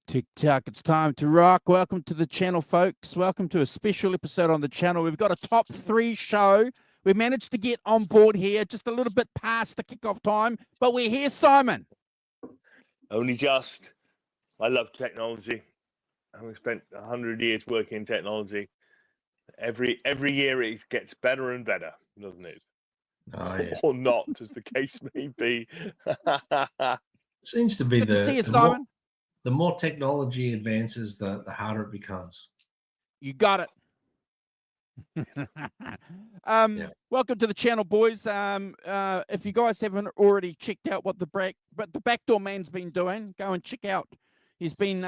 Tick-tock, it's time to rock. Welcome to the channel, folks. Welcome to a special episode on the channel. We've got a top 3 show. We managed to get on board here just a little bit past the kickoff time, but we're here, Simon. Only just. I love technology. I've spent 100 years working in technology. Every year it gets better and better, doesn't it? Oh, yeah. Or not, as the case may be. Seems to be Good to see you, Simon. The more technology advances, the harder it becomes. You got it. Welcome to the channel, boys. If you guys haven't already checked out what the backdoor man's been doing, go and check out. He's been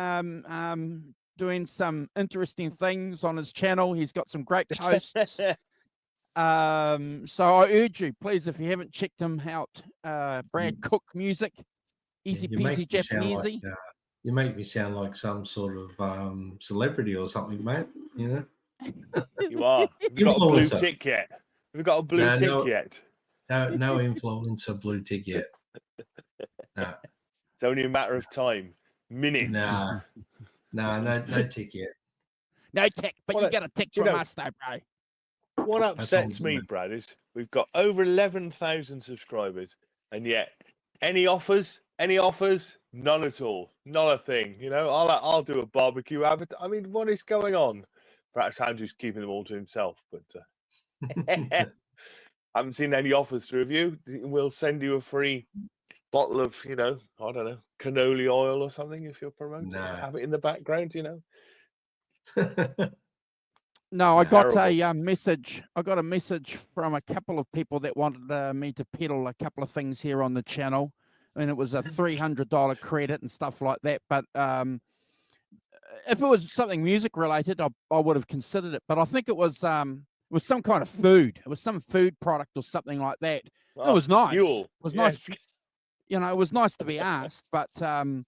doing some interesting things on his channel. He's got some great posts. So I urge you, please, if you haven't checked him out, Brad Cook Music, easy peasy Japanesey. You make me sound like some sort of celebrity or something, mate. You know, you are. We've got a blue tick yet. We've got a blue tick yet. No influencer blue tick yet. No. It's only a matter of time, minutes. No tick yet. No tick, but you got a tick from us, though, bro. What upsets me, Brad, is we've got over 11,000 subscribers, and yet any offers? None at all. Not a thing. You know, I'll do a barbecue. I mean, what is going on? Perhaps Andrew's keeping them all to himself, but I haven't seen any offers through of you. We'll send you a free bottle of, I don't know, cannoli oil or something if you're promoting. No. Have it in the background, No, I got a message. I got a message from a couple of people that wanted me to peddle a couple of things here on the channel. And it was a $300 credit and stuff like that. But if it was something music related, I would have considered it. But I think it was some kind of food. It was some food product or something like that. It was nice. It was nice. You know, it was nice to be asked. But you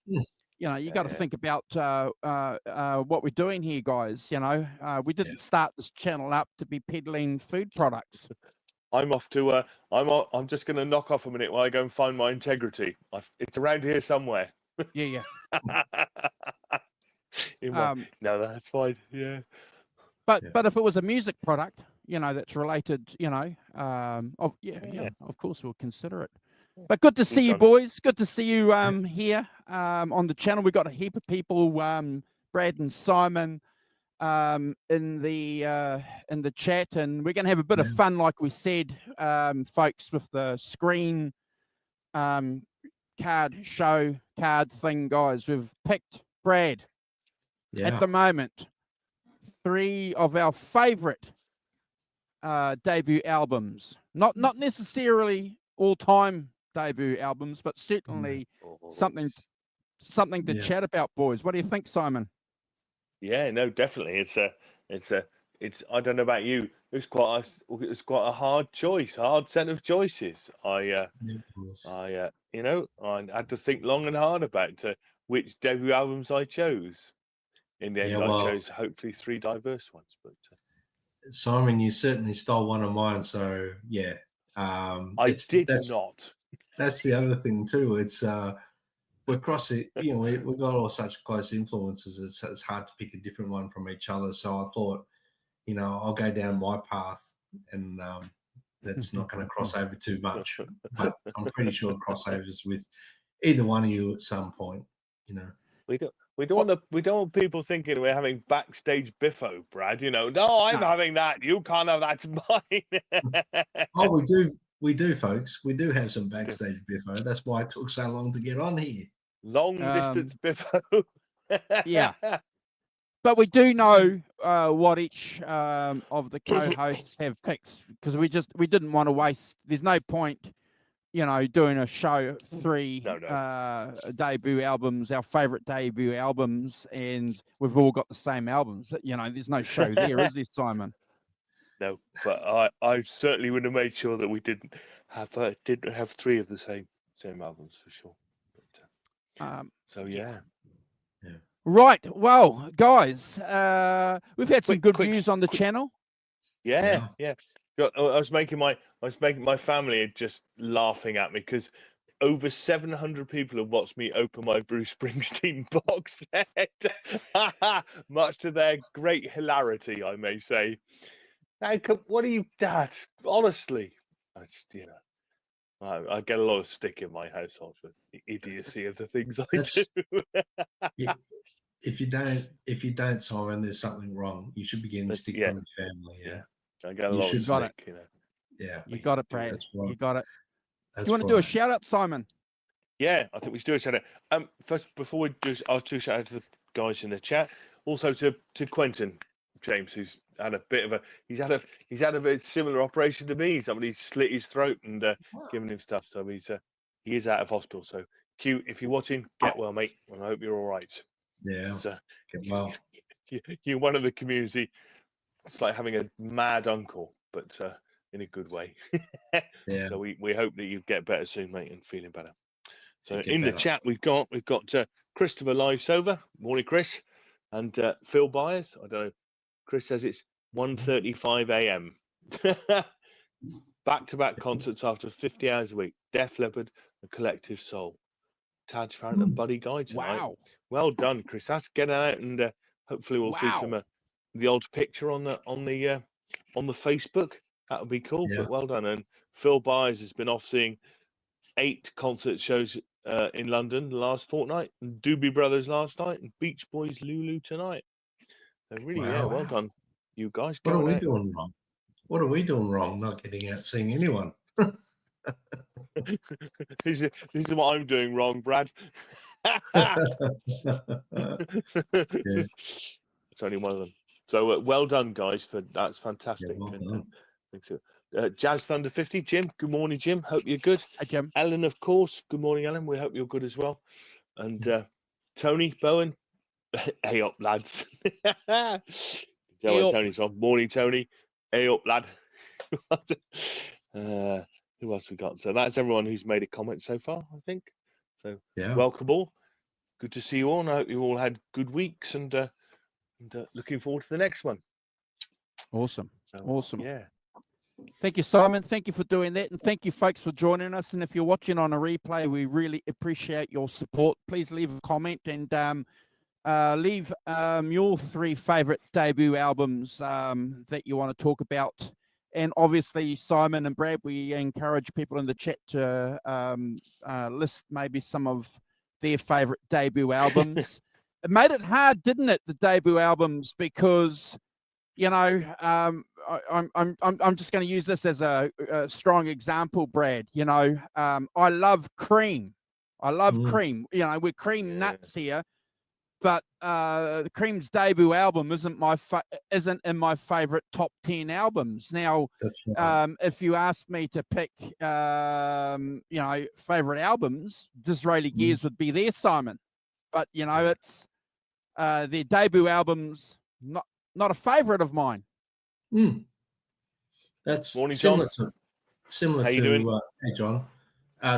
got to think about what we're doing here, guys. We didn't start this channel up to be peddling food products. I'm off to. I'm just going to knock off a minute while I go and find my integrity. It's around here somewhere. Yeah. No, that's fine. Yeah. But if it was a music product, that's related, of course we'll consider it. But good to see you, boys. Good to see you here on the channel. We've got a heap of people, Brad and Simon, in the chat, and we're going to have a bit of fun, like we said, folks, with the screen card thing, guys. We've picked, Brad, at the moment, 3 of our favorite debut albums. Not necessarily all-time debut albums, but certainly something to chat about, boys. What do you think, Simon? Yeah, no, definitely. It's I don't know about you. It's quite a hard choice, a hard set of choices. I had to think long and hard about which debut albums I chose. In the end, I chose hopefully 3 diverse ones. But Simon, you certainly stole one of mine. So yeah, I did not. That's the other thing too. It's we're crossing, we've got all such close influences. It's hard to pick a different one from each other. So I thought, I'll go down my path, and that's not going to cross over too much. But I'm pretty sure crossovers with either one of you at some point. We don't want people thinking we're having backstage biffo, Brad. No, I'm having that. You can't have that. It's mine. Oh, we do, folks. We do have some backstage biffo. That's why it took so long to get on here. Long distance biffo. Yeah. But we do know what each of the co-hosts have picked, because we didn't want to waste. There's no point you know, doing a show, three No. debut albums, our favorite debut albums, and we've all got the same albums. You know, there's no show there, is there, Simon? No, but I certainly would have made sure that we didn't have three of the same albums for sure. But, so yeah. Right. Well, guys, we've had some good views on the quick. channel. Yeah. I was making my family just laughing at me because over 700 people have watched me open my Bruce Springsteen box set, much to their great hilarity, I may say. Now, what are you, Dad? Honestly, I get a lot of stick in my household for the idiocy of the things I do. If you don't, Simon, there's something wrong. You should be getting stick from your family. Yeah. I get a lot of stick, you know. Yeah. You got it, Brad. Right. You got it. That's you want to do a shout out, Simon? Yeah, I think we should do a shout out. First, before we do, I'll do a shout out to the guys in the chat. Also to Quentin James, who's had a bit of a he's had a bit similar operation to me. Somebody slit his throat and given him stuff. So he is out of hospital. So Q, if you're watching, get well, mate, and I hope you're all right. Yeah. So, get well. You're one of the community. It's like having a mad uncle, but in a good way. Yeah. So we hope that you get better soon, mate, and feeling better. So in the chat we've got Christopher Livesover, morning Chris, and Phil Byers. I don't know. Chris says it's 1:35 a.m. Back-to-back concerts after 50 hours a week. Def Leppard and Collective Soul. Taj Farron and Buddy Guy tonight. Wow. Well done, Chris. That's getting out, and hopefully we'll see some the old picture on the Facebook. That would be cool. Yeah. But well done. And Phil Byers has been off seeing 8 concert shows in London the last fortnight, and Doobie Brothers last night, and Beach Boys Lulu tonight. So really, well done, you guys. What are we doing wrong? What are we doing wrong? Not getting out seeing anyone. This is what I'm doing wrong, Brad. It's only one of them. So well done, guys. That's fantastic. Yeah, well done. Thanks. Jazz Thunder 50, Jim. Good morning, Jim. Hope you're good. Hi, Jim. Ellen, of course. Good morning, Ellen. We hope you're good as well. And Tony Bowen. Hey up, lads. Tony's on. Morning, Tony. Hey up, lad. Who else we got? So that's everyone who's made a comment so far, I think. So welcome all. Good to see you all. And I hope you all had good weeks and looking forward to the next one. Awesome. Awesome. Yeah. Thank you, Simon. Thank you for doing that. And thank you, folks, for joining us. And if you're watching on a replay, we really appreciate your support. Please leave a comment and leave your 3 favorite debut albums that you want to talk about. And obviously, Simon and Brad, we encourage people in the chat to list maybe some of their favorite debut albums. It made it hard, didn't it, the debut albums, because you know, I'm just going to use this as a strong example, Brad. You know, I love Cream. I love Cream. You know, we're Cream nuts here, but the Cream's debut album isn't in my favorite top 10 albums. Now, if you asked me to pick, you know, favorite albums, Disraeli Gears would be there, Simon. But you know, it's their debut albums not a favorite of mine. That's morning, similar John. Similar How to you doing? Hey John.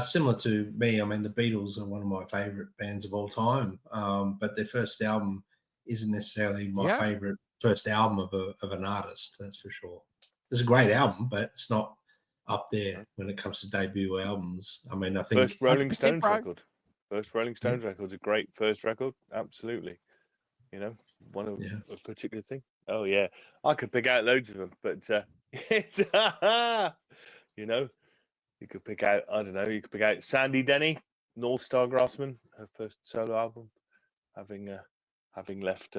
Similar to me. I mean, the Beatles are one of my favorite bands of all time. But their first album isn't necessarily my favorite first album of an artist. That's for sure. It's a great album, but it's not up there when it comes to debut albums. I mean, I think First Rolling Stones record. First Rolling Stones record's a great first record. Absolutely. You know, one of a particular thing. Oh yeah, I could pick out loads of them, but it's you know, you could pick out. I don't know. You could pick out Sandy Denny, North Star Grassman, her first solo album, having left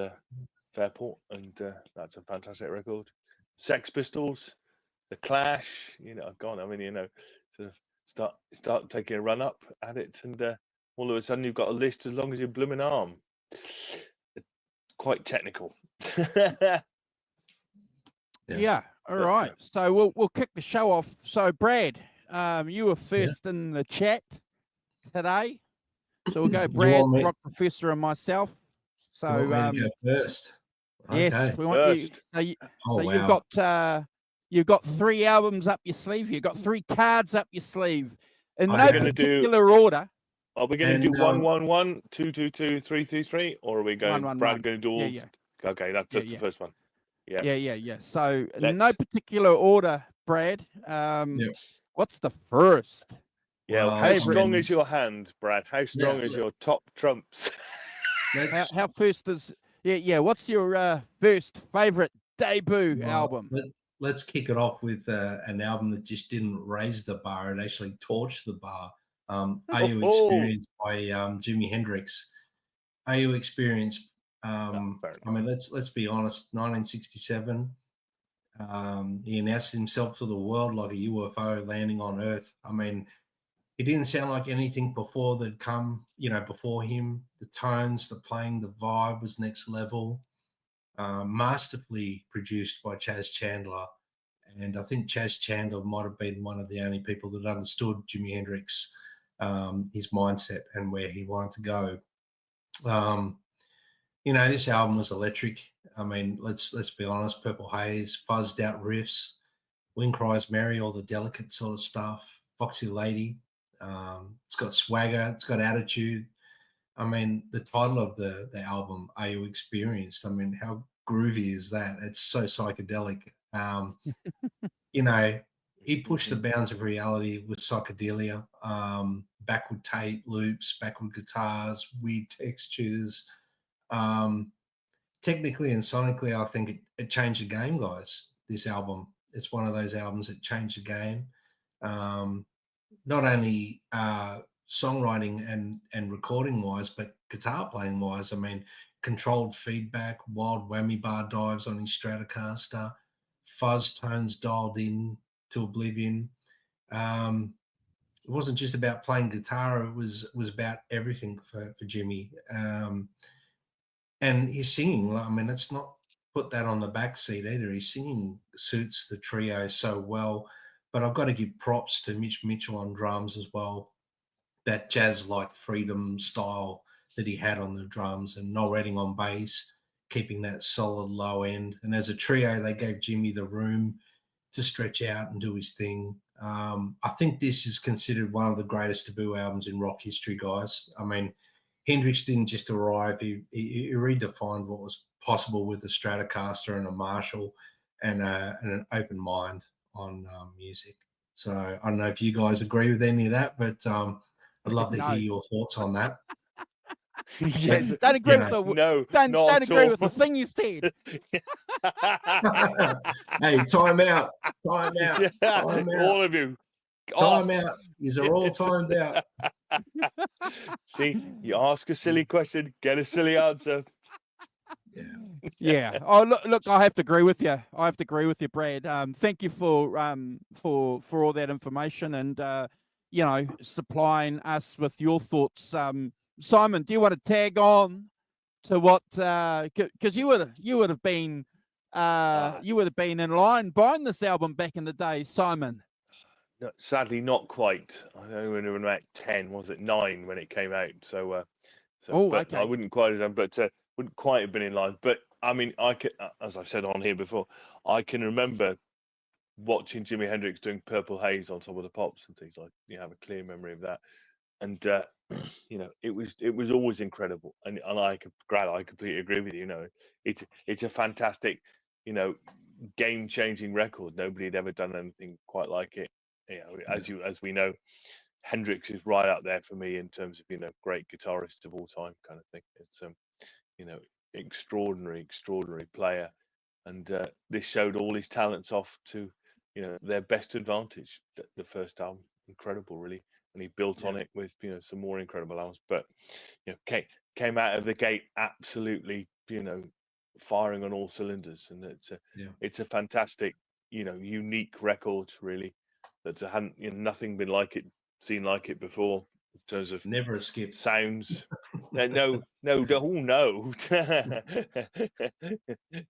Fairport, and that's a fantastic record. Sex Pistols, The Clash. You know, gone. I mean, you know, sort of start taking a run up at it, and all of a sudden you've got a list as long as your blooming arm. Quite technical. Yeah. All right. So we'll kick the show off. So Brad, You were first in the chat today. So we'll go You Brad, want me- Rock Professor, and myself. You want So me to go first? yes, Okay. we want you. First. Oh, You've got 3 albums up your sleeve. You've got 3 cards up your sleeve in I no have. particular order. Are we going to And, do 111, 222, 333, or are we going? 111. Brad going to do all? Yeah, yeah. Okay, that's Yeah, the yeah. first one. Yeah. Yeah. So no Let's- particular order, Brad. What's the first? Yeah. Well, How I strong mean- is your hand, Brad? How strong is your top trumps? How first is? Yeah. What's your first favorite debut Well, album? Let's kick it off with an album that just didn't raise the bar; it actually torched the bar. Are You Experience by Jimi Hendrix? Are You Experience? I mean, let's be honest. 1967. He announced himself to the world like a UFO landing on Earth. I mean, it didn't sound like anything before that'd come, before him. The tones, the playing, the vibe was next level. Masterfully produced by Chaz Chandler. And I think Chaz Chandler might have been one of the only people that understood Jimi Hendrix, his mindset and where he wanted to go. This album was electric. I mean, let's be honest. Purple Haze, fuzzed out riffs, Wind Cries Mary, all the delicate sort of stuff. Foxy Lady. It's got swagger. It's got attitude. I mean, the title of the album, Are You Experienced? I mean, how groovy is that? It's so psychedelic. He pushed the bounds of reality with psychedelia, backward tape loops, backward guitars, weird textures. Technically and sonically, I think it changed the game, guys. This album, it's one of those albums that changed the game. Not only songwriting and recording wise, but guitar playing wise. I mean, controlled feedback, wild whammy bar dives on his Stratocaster, fuzz tones dialed in to oblivion. It wasn't just about playing guitar; it was about everything for Jimmy. And his singing, I mean, let's not put that on the back seat either. His singing suits the trio so well. But I've got to give props to Mitch Mitchell on drums as well. That jazz-like freedom style that he had on the drums, and Noel Redding on bass, keeping that solid low end. And as a trio, they gave Jimmy the room to stretch out and do his thing. I think this is considered one of the greatest debut albums in rock history, guys. I mean, Hendrix didn't just arrive. He redefined what was possible with the Stratocaster and a Marshall and an open mind on music. So I don't know if you guys agree with any of that, but I'd love to hear your thoughts on that. Yes. Don't agree with don't agree with the thing you said. Hey, time out. Time out. Time out. All of you. Time out. These are all timed out. See, you ask a silly question, get a silly answer. Yeah. Oh, look. I have to agree with you. Brad. Thank you for all that information and supplying us with your thoughts. Simon, do you want to tag on to what? Because you would have been in line buying this album back in the day, Simon. No, sadly, not quite. I know when we were about 10, was it 9 when it came out? So okay. I wouldn't quite have done, but wouldn't quite have been in line. But I mean, I can, as I've said on here before, I can remember watching Jimi Hendrix doing Purple Haze on Top of the Pops and things like. You have a clear memory of that, and it was always incredible. And I completely agree with you. It's a fantastic, game-changing record. Nobody had ever done anything quite like it. As we know, Hendrix is right up there for me in terms of great guitarist of all time kind of thing. It's extraordinary player, and this showed all his talents off to their best advantage. The first album, incredible, really, and he built on it with some more incredible albums. But came out of the gate absolutely firing on all cylinders, and it's a fantastic unique record, really. That hadn't nothing been seen like it before in terms of never a skip sounds. No.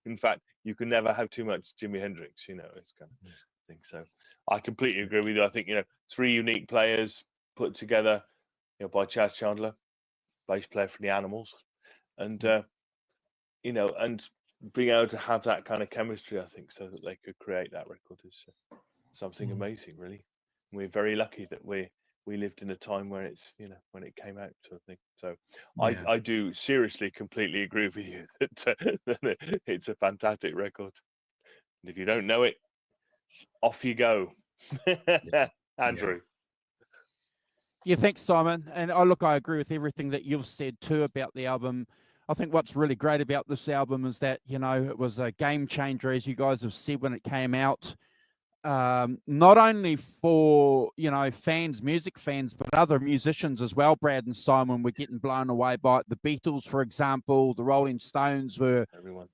In fact, you can never have too much Jimi Hendrix. It's kind of think so. I completely agree with you. I think, 3 unique players put together, by Chaz Chandler, bass player for the Animals, and and being able to have that kind of chemistry, I think, so that they could create that record is something amazing, really. We're very lucky that we lived in a time where it's, when it came out, sort of thing. So Yeah. I do seriously completely agree with you that it's a fantastic record. And if you don't know it, off you go. Andrew. Yeah, thanks, Simon. And I agree with everything that you've said too about the album. I think what's really great about this album is that, it was a game changer, as you guys have said, when it came out. Not only for, fans, music fans, but other musicians as well. Brad and Simon were getting blown away by it. The Beatles, for example, the Rolling Stones were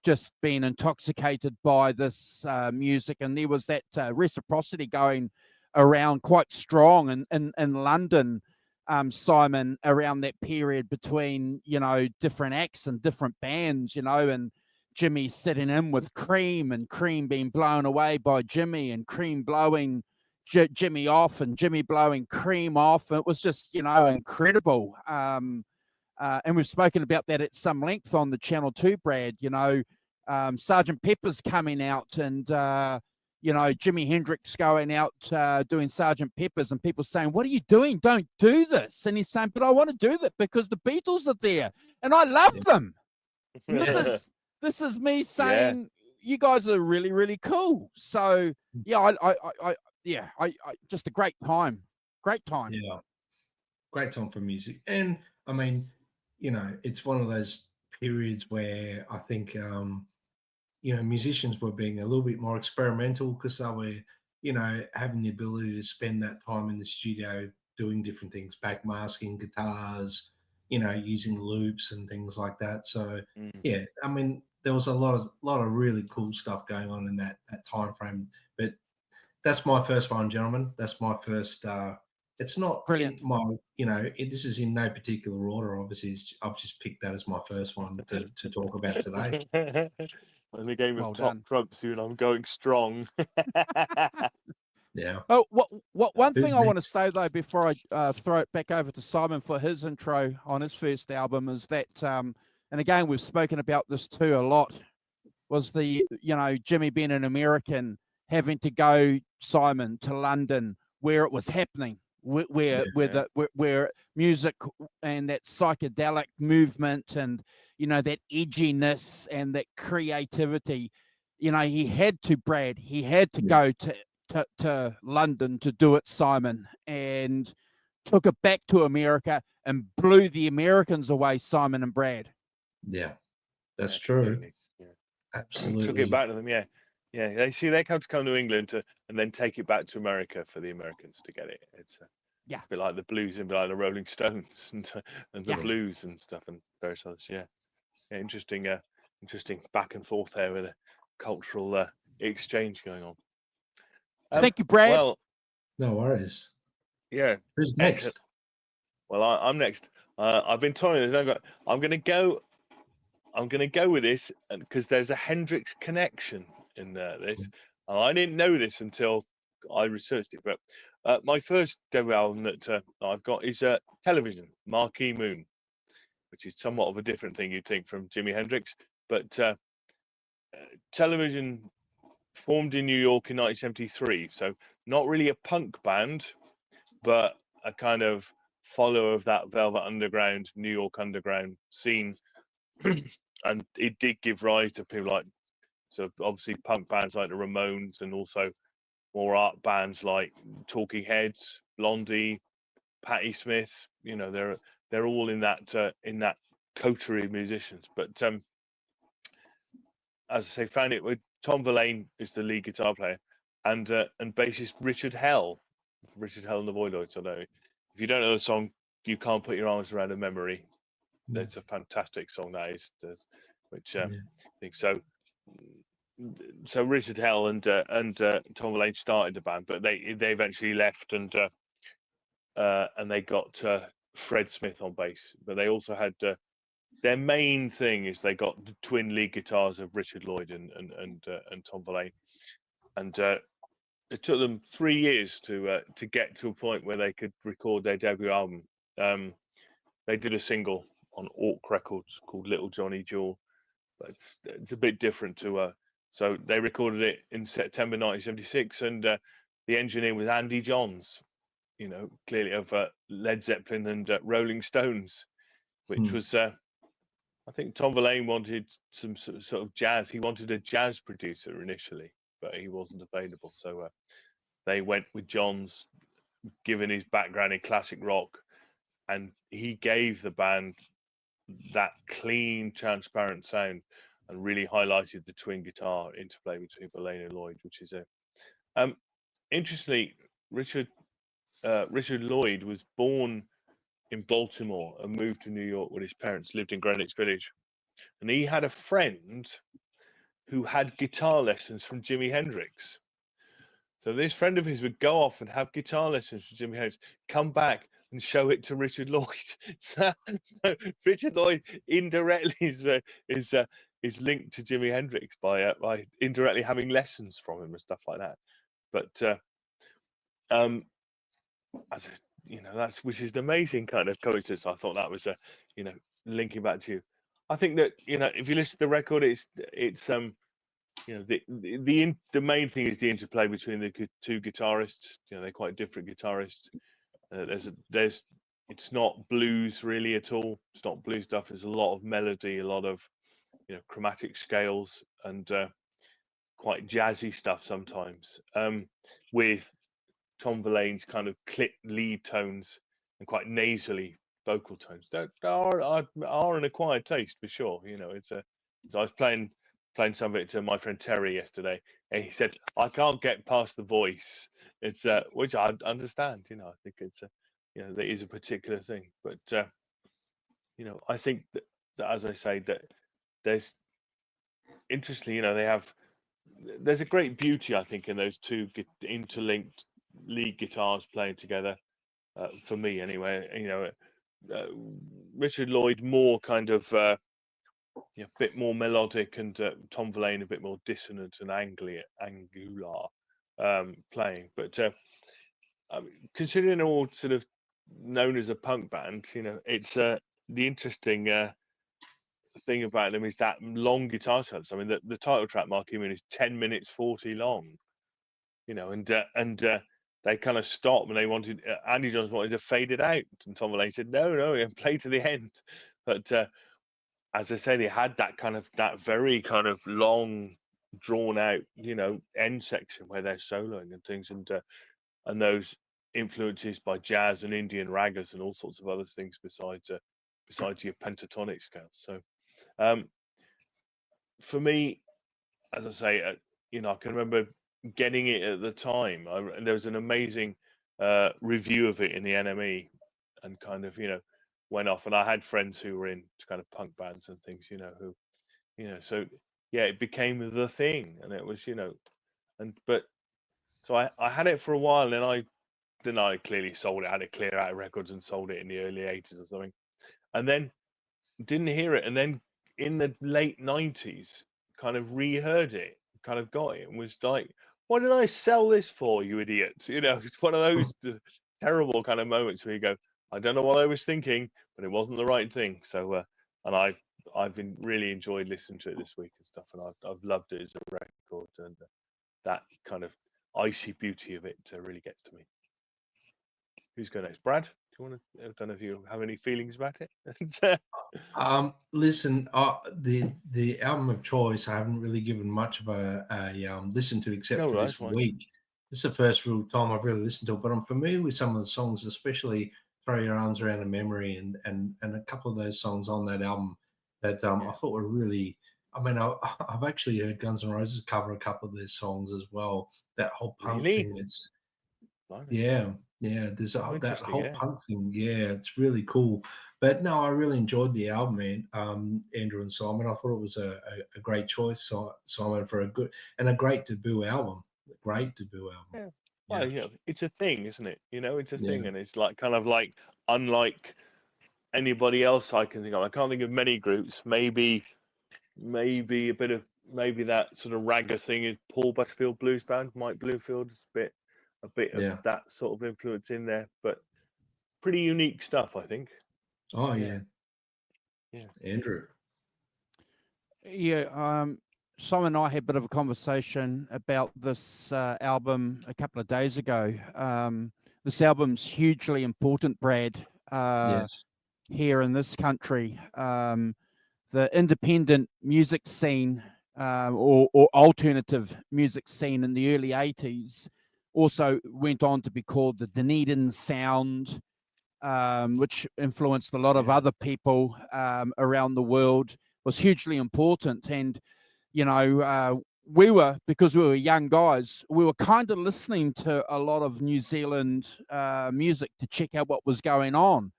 just being intoxicated by this music. And there was that reciprocity going around quite strong in London, Simon, around that period between, different acts and different bands, and Jimmy sitting in with Cream, and Cream being blown away by Jimmy, and Cream blowing Jimmy off, and Jimmy blowing Cream off. It was just, incredible. And we've spoken about that at some length on the channel too, Brad. Sergeant Pepper's coming out, and Jimi Hendrix going out doing Sergeant Pepper's, and people saying, "What are you doing? Don't do this." And he's saying, "But I want to do that because the Beatles are there, and I love them." And this is me saying, you guys are really, really cool. So yeah, I just a great time. Great time. Yeah. Great time for music. And I mean, it's one of those periods where I think musicians were being a little bit more experimental because they were, having the ability to spend that time in the studio doing different things, backmasking guitars, using loops and things like that. So yeah, I mean, there was a lot of really cool stuff going on in that time frame. But that's my first one, gentlemen. That's my first. It's not brilliant. In my, this is in no particular order. Obviously, I've just picked that as my first one to talk about today. In the game Well of top done. trumps, I'm going strong. Yeah. Oh, one Who's thing I want to next? say though, before I throw it back over to Simon for his intro on his first album, is that, and again we've spoken about this too a lot, was the Jimmy being an American, having to go, Simon, to London where it was happening, where music and that psychedelic movement and that edginess and that creativity, he had to go to London to do it, Simon, and took it back to America and blew the Americans away, Simon and Brad. Yeah, that's true. Yeah. Absolutely. Took it back to them, yeah. They come to England and then take it back to America for the Americans to get it. It's a bit like the blues and like the Rolling Stones and the blues and stuff and various others. Yeah, interesting back and forth there with a cultural exchange going on. Thank you, Brad. Well, no worries. Yeah. Who's next? Excellent. Well, I'm next. I've been toying. I'm going to go with this because there's a Hendrix connection in this. I didn't know this until I researched it. But my first debut album that I've got is Television, Marquee Moon, which is somewhat of a different thing you'd think from Jimi Hendrix. But Television formed in New York in 1973, so not really a punk band, but a kind of follower of that Velvet Underground, New York underground scene. And it did give rise to people like, so obviously punk bands like the Ramones, and also more art bands like Talking Heads, Blondie, Patti Smith. They're all in that coterie of musicians. But as I say, found it with Tom Verlaine is the lead guitar player, and bassist Richard Hell and the Voidoids. I know if you don't know the song, You Can't Put Your Arms Around a Memory. That's a fantastic song, that is, which I think so. So Richard Hell and Tom Verlaine started the band, but they eventually left, and they got Fred Smith on bass. But they also had their main thing is they got the twin lead guitars of Richard Lloyd and Tom Verlaine, and it took them 3 years to get to a point where they could record their debut album. They did a single on Orc Records called Little Johnny Jewel, but it's a bit different to. So they recorded it in September 1976, and the engineer was Andy Johns, clearly of Led Zeppelin and Rolling Stones, which was. I think Tom Verlaine wanted some sort of jazz. He wanted a jazz producer initially, but he wasn't available. So they went with Johns, given his background in classic rock, and he gave the band that clean, transparent sound, and really highlighted the twin guitar interplay between Verlaine and Lloyd, which is interestingly, Richard Lloyd was born in Baltimore and moved to New York with his parents, lived in Greenwich Village, and he had a friend who had guitar lessons from Jimi Hendrix. So this friend of his would go off and have guitar lessons from Jimi Hendrix, come back and show it to Richard Lloyd. So Richard Lloyd indirectly is linked to Jimi Hendrix by indirectly having lessons from him and stuff like that. But that's which is an amazing kind of coincidence. I thought that was linking back to you. I think that if you listen to the record, it's the main thing is the interplay between the two guitarists. They're quite different guitarists. It's not blues really at all. It's not blues stuff. There's a lot of melody, a lot of chromatic scales, and quite jazzy stuff sometimes. With Tom Verlaine's kind of clipped lead tones and quite nasally vocal tones that are an acquired taste for sure. So I was playing some of it to my friend Terry yesterday, and he said, I can't get past the voice. It's which I understand. I think it's that is a particular thing. But I think that as I say, that there's interestingly, there's a great beauty, I think, in those two interlinked lead guitars playing together. For me, anyway, Richard Lloyd more kind of a bit more melodic, and Tom Verlaine a bit more dissonant and angular playing. But considering all sort of known as a punk band, it's the interesting thing about them is that long guitar solos. I mean, the title track, Mark Human, is 10 minutes 40 long. And they kind of stopped, and they wanted Andy Johns wanted to fade it out, and Tom Verlaine said no, and play to the end. But as I say, they had that very kind of long, drawn out, end section where they're soloing and things, and those influences by jazz and Indian ragas and all sorts of other things besides your pentatonic scales. So for me, as I say, I can remember getting it at the time. There was an amazing review of it in the NME, and kind of went off. And I had friends who were in kind of punk bands and things, who so yeah, it became the thing, and it was but so I had it for a while, and then I clearly sold it. I had it clear out of records and sold it in the early 80s or something, and then didn't hear it, and then in the late 90s kind of reheard it, kind of got it, and was like, what did I sell this for, you idiots? It's one of those terrible kind of moments where you go, I don't know what I was thinking, but it wasn't the right thing. So and I've been really enjoyed listening to it this week and stuff, and I've loved it as a record, and that kind of icy beauty of it really gets to me. Who's going next? Brad? Do you want to? I don't know if you have any feelings about it. Listen, the album of choice I haven't really given much of a listen to, except for this week. This is the first real time I've really listened to it, but I'm familiar with some of the songs, especially Throw Your Arms Around a Memory and a couple of those songs on that album that I thought were really. I mean, I've actually heard Guns N' Roses cover a couple of their songs as well. That whole punk thing, it's yeah. There's that whole punk thing. Yeah, it's really cool. But no, I really enjoyed the album, man. Andrew and Simon, I thought it was a great choice, Simon, for a great debut album. Great debut album. Yeah. Well, it's a thing, isn't it? It's a thing, and it's like kind of like unlike anybody else I can think of. I can't think of many groups. Maybe a bit of maybe that sort of ragga thing is Paul Butterfield Blues Band, Mike Bloomfield. A bit of Yeah. that sort of influence in there, but pretty unique stuff, I think. Oh Yeah. yeah. Andrew. Yeah, Simon and I had a bit of a conversation about this album a couple of days ago. This album's hugely important, Brad, Yes. here in this country. The independent music scene or alternative music scene in the early 80s also went on to be called the Dunedin Sound, which influenced a lot of other people around the world, was hugely important. And, you know, because we were young guys, we were kind of listening to a lot of New Zealand music to check out what was going on.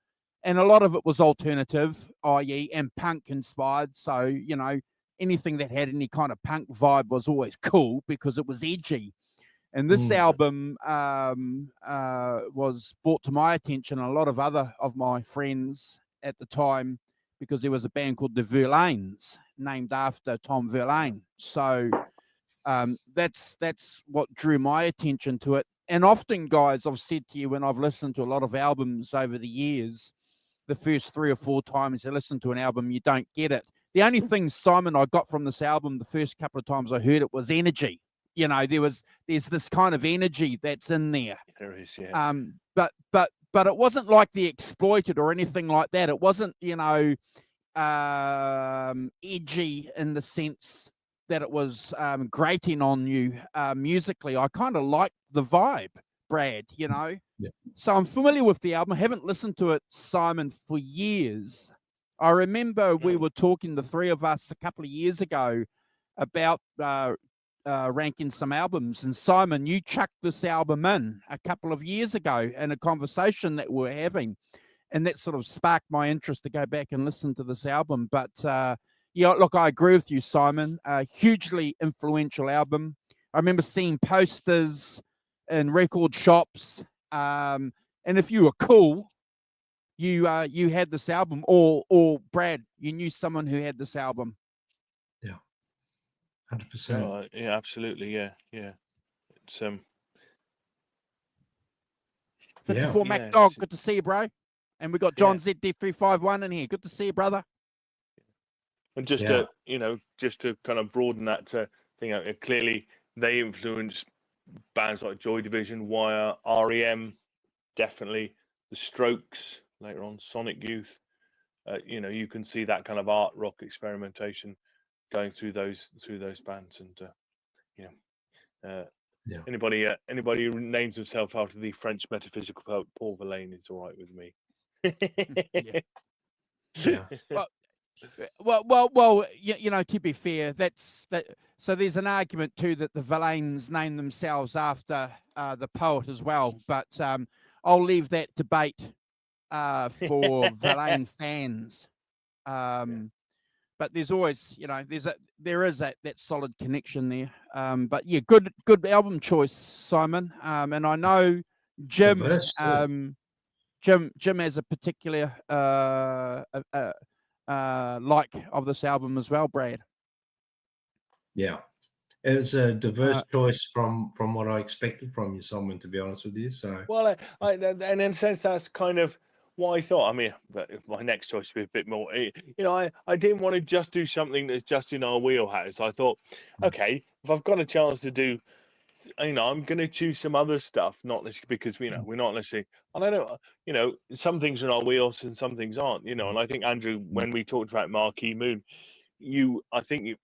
And a lot of it was alternative, i.e., and punk inspired. So, you know, anything that had any kind of punk vibe was always cool because it was edgy. And this album was brought to my attention, and a lot of other of my friends at the time, because there was a band called the Verlaines, named after Tom Verlaine. So that's what drew my attention to it. And often, guys, I've said to you when I've listened to a lot of albums over the years, the first 3 or 4 times I listen to an album, you don't get it. The only thing, Simon, I got from this album the first couple of times I heard it was energy. You know, there's this kind of energy that's in there. There is, yeah. But it wasn't like The Exploited or anything like that. It wasn't, you know, edgy in the sense that it was grating on you musically. I kind of liked the vibe, Brad, you know. Yeah. So I'm familiar with the album. I haven't listened to it, Simon, for years. I remember we were talking, the three of us, a couple of years ago about ranking some albums. And Simon, you chucked this album in a couple of years ago in a conversation that we were having. And that sort of sparked my interest to go back and listen to this album. But yeah, look, I agree with you, Simon. Hugely influential album. I remember seeing posters in record shops. And if you were cool, you had this album, or Brad, you knew someone who had this album. Yeah, 100%. Yeah, absolutely. Yeah. It's 54 Mac Dog, good to see you, bro. And we got John ZD351 in here. Good to see you, brother. And just to, you know, just to kind of broaden that to thing out, clearly they influenced bands like Joy Division, Wire, REM, definitely the Strokes later on, Sonic Youth. You know, you can see that kind of art rock experimentation going through those bands, and you know, anybody who names himself after the French metaphysical poet Paul Verlaine is all right with me. Yeah. Well, you know, to be fair, that's that. So there's an argument too that the Verlaines named themselves after the poet as well. But I'll leave that debate for Verlaine fans. But there's always, you know, there is that solid connection there. But yeah, good album choice, Simon. And I know Jim. Jim has a particular like of this album as well, Brad. Yeah, it was a diverse choice from what I expected from you, Simon, to be honest with you. So well, and in a sense, that's kind of what I thought. I mean, my next choice would be a bit more. You know, I didn't want to just do something that's just in our wheelhouse. I thought, okay, if I've got a chance to do, you know, I'm going to choose some other stuff, not necessarily because we're not necessarily. And I know, you know, some things are in our wheels and some things aren't. You know, and I think Andrew, when we talked about Marquee Moon,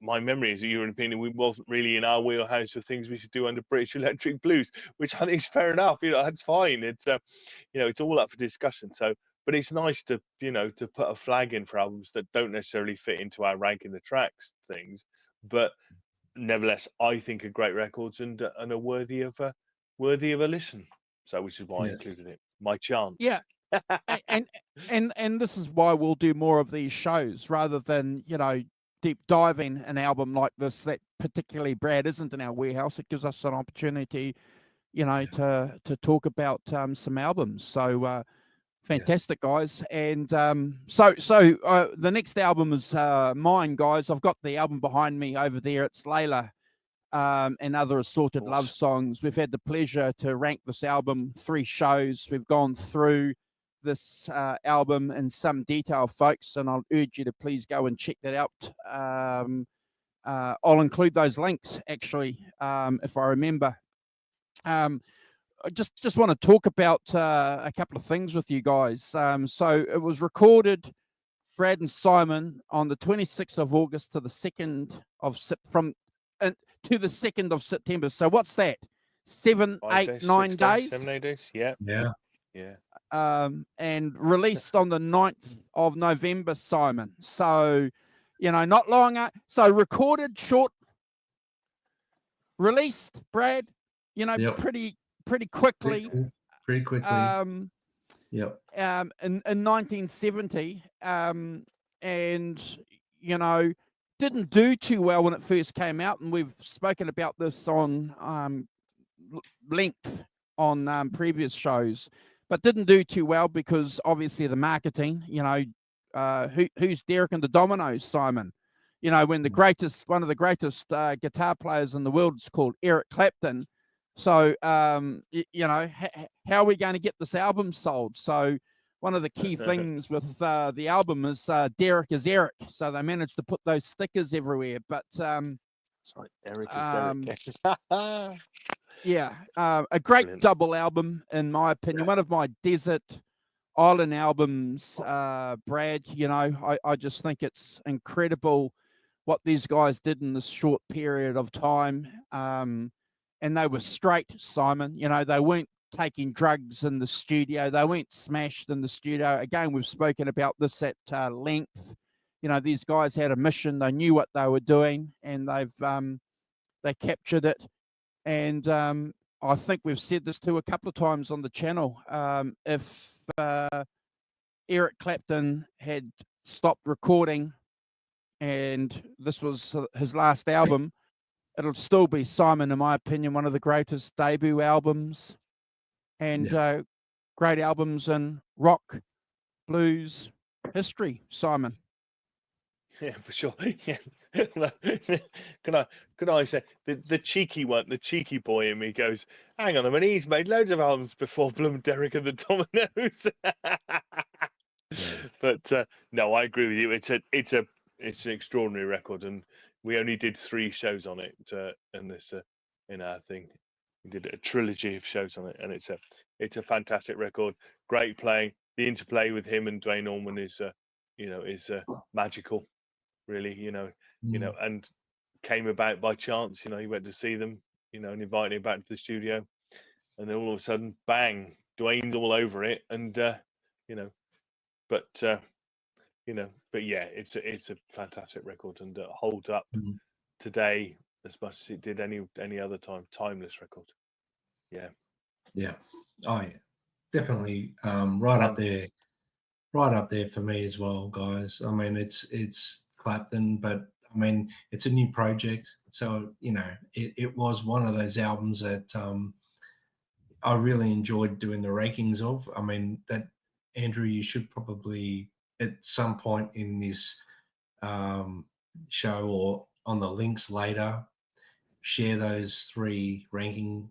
my memory is that you were in opinion we wasn't really in our wheelhouse for things we should do under British Electric Blues, which I think is fair enough. You know, that's fine. It's you know, it's all up for discussion. So, but it's nice to, you know, to put a flag in for albums that don't necessarily fit into our ranking the tracks things, but nevertheless, I think are great records and are worthy of a listen. So, which is why I included it. My chance. Yeah. and this is why we'll do more of these shows rather than, you know, deep diving an album like this that particularly Brad isn't in our warehouse. It gives us an opportunity, you know, to talk about some albums. So Fantastic, guys. And so the next album is mine, guys. I've got the album behind me over there. It's Layla and Other Assorted Love Songs. We've had the pleasure to rank this album 3 shows. We've gone through this album in some detail, folks, and I'll urge you to please go and check that out. I'll include those links, actually, if I remember. I just want to talk about a couple of things with you guys. So it was recorded, Brad and Simon, on the 26th of August to the 2nd of to the 2nd of September. So what's that? 7, 8, 9 days? 7, 8 days. Yeah. And released on the 9th of November, Simon. So, not long. So recorded, short, released, Brad. Pretty quickly. Pretty quickly. In 1970, and didn't do too well when it first came out, and we've spoken about this on length on previous shows, but didn't do too well because obviously the marketing. Who's Derek and the Dominoes, Simon? When one of the greatest guitar players in the world is called Eric Clapton. So, how are we going to get this album sold? So one of the key things with the album is Derek is Eric. So they managed to put those stickers everywhere. But sorry, Eric is Derek. A great Brilliant. Double album, in my opinion. One of my desert island albums, Brad. I just think it's incredible what these guys did in this short period of time. And they were straight, Simon. They weren't taking drugs in the studio. They weren't smashed in the studio. Again, we've spoken about this at length. These guys had a mission. They knew what they were doing, and they captured it. And I think we've said this too a couple of times on the channel. If Eric Clapton had stopped recording and this was his last album, it'll still be, Simon, in my opinion, one of the greatest debut albums and great albums in rock, blues history, Simon. Yeah, for sure. Yeah. Can I say the cheeky one, the cheeky boy in me goes, hang on a minute, he's made loads of albums before Bloom, Derek and the Dominoes. But no, I agree with you. It's an extraordinary record, and we only did 3 shows on it in our thing. We did a trilogy of shows on it, and it's a fantastic record. Great playing. The interplay with him and Dwayne Allman is magical, really. And came about by chance. He went to see them, and invited him back to the studio, and then all of a sudden, bang, Dwayne's all over it, and but yeah, it's a fantastic record, and holds up today as much as it did any other time. Timeless record. Yeah. Oh yeah, definitely. Right up there for me as well, guys. I mean, it's Clapton, but I mean, it's a new project, so it was one of those albums that I really enjoyed doing the rankings of. I mean, that Andrew, you should probably at some point in this show or on the links later share those 3 ranking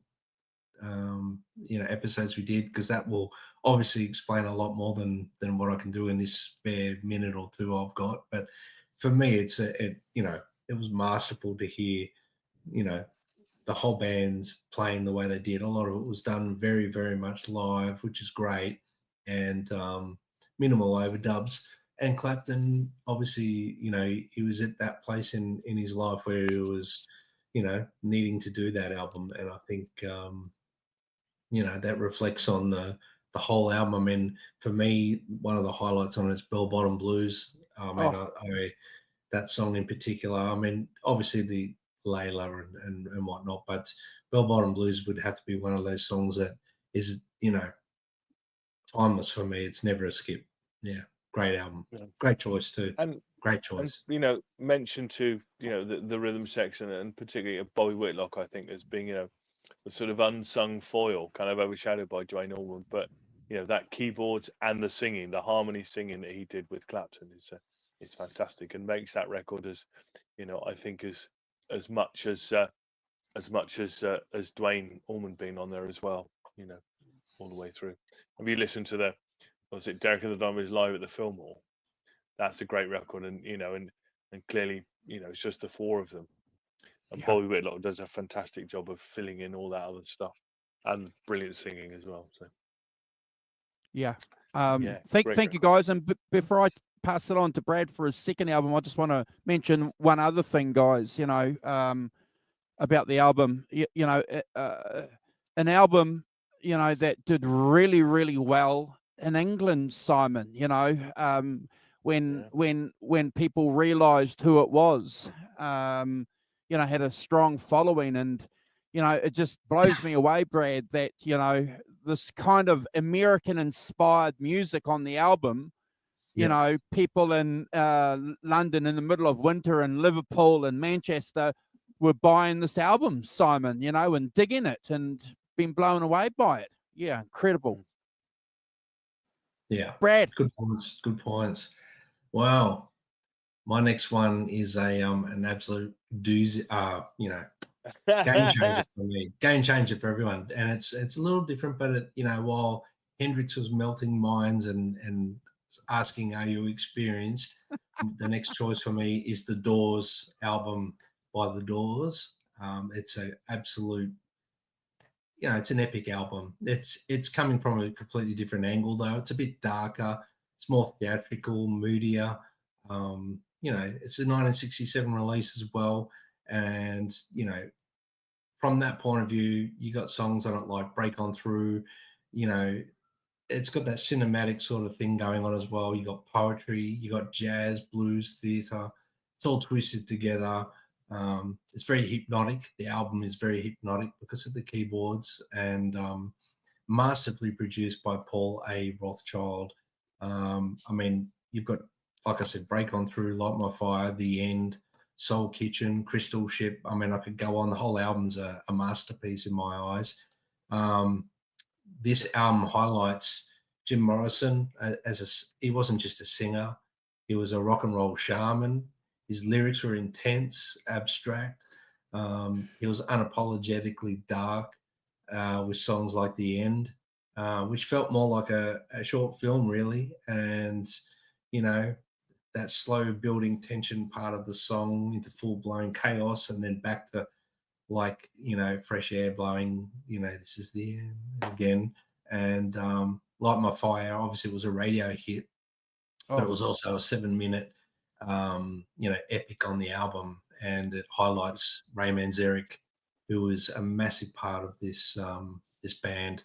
episodes we did, because that will obviously explain a lot more than what I can do in this spare minute or 2 I've got. But for me, it was masterful to hear the whole band's playing the way they did. A lot of it was done very, very much live, which is great, and minimal overdubs. And Clapton, obviously, he was at that place in his life where he was, needing to do that album. And I think, that reflects on the whole album. I mean, for me, one of the highlights on it is Bell Bottom Blues. That song in particular. I mean, obviously the Layla and whatnot, but Bell Bottom Blues would have to be one of those songs that is, timeless for me. It's never a skip. Yeah. Great album. Great choice too. Great choice. And, mention to the rhythm section, and particularly Bobby Whitlock, I think, as being the sort of unsung foil, kind of overshadowed by Dwayne Allman. But you know, that keyboards and the singing, the harmony singing that he did with Clapton is fantastic, and makes that record as, you know, I think as much as Dwayne Allman being on there as well, you know, all the way through. Have you listened to the, was it Derek and the Dominos live at the Fillmore? That's a great record, and you know, and clearly, you know, it's just the four of them. And Yeah. Bobby Whitlock does a fantastic job of filling in all that other stuff, and brilliant singing as well. So Yeah. yeah, Thank great you record. guys. And before I pass it on to Brad for his second album, I just want to mention one other thing, guys. You know, about the album. You know, an album, you know, that did really, really well in England, Simon. You know, when people realised who it was, you know, had a strong following, and you know, it just blows me away, Brad, that you know this kind of American-inspired music on the album. You know, people in London in the middle of winter, and Liverpool and Manchester were buying this album, Simon, you know, and digging it and being blown away by it. Yeah, incredible. Yeah. Brad. Good points. Good points. Wow. My next one is an absolute doozy. You know, game changer for me. Game changer for everyone. And it's a little different, but it, you know, while Hendrix was melting minds and asking, "Are you experienced?" the next choice for me is the Doors album by the Doors. It's an absolute, you know, it's an epic album. It's coming from a completely different angle though. It's a bit darker. It's more theatrical, moodier. You know, it's a 1967 release as well, and you know, from that point of view, you got songs on it like "Break On Through." You know, it's got that cinematic sort of thing going on as well. You got poetry, you got jazz, blues, theatre. It's all twisted together. It's very hypnotic. The album is very hypnotic because of the keyboards, and masterfully produced by Paul A. Rothchild. I mean, you've got, like I said, Break On Through, Light My Fire, The End, Soul Kitchen, Crystal Ship. I mean, I could go on. The whole album's a masterpiece in my eyes. This album highlights Jim Morrison he wasn't just a singer, he was a rock and roll shaman. His lyrics were intense, abstract. He was unapologetically dark with songs like The End, which felt more like a short film, really. And, you know, that slow building tension part of the song into full blown chaos, and then back to, like, you know, fresh air blowing, you know, this is the end again. And Light My Fire obviously was a radio hit, but it was also a 7-minute, you know, epic on the album. And it highlights Ray Manzarek, who was a massive part of this this band,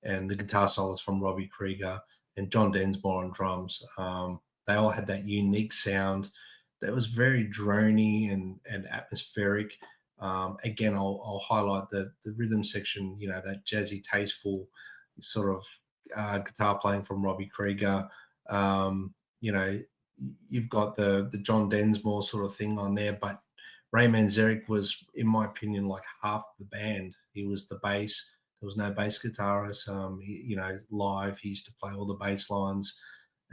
and the guitar solos from Robbie Krieger and John Densmore on drums. They all had that unique sound that was very drony and atmospheric. Again, I'll highlight the rhythm section, you know, that jazzy, tasteful sort of guitar playing from Robbie Krieger. You know, you've got the John Densmore sort of thing on there, but Ray Manzarek was, in my opinion, like half the band. He was the bass. There was no bass guitarist. You know, live he used to play all the bass lines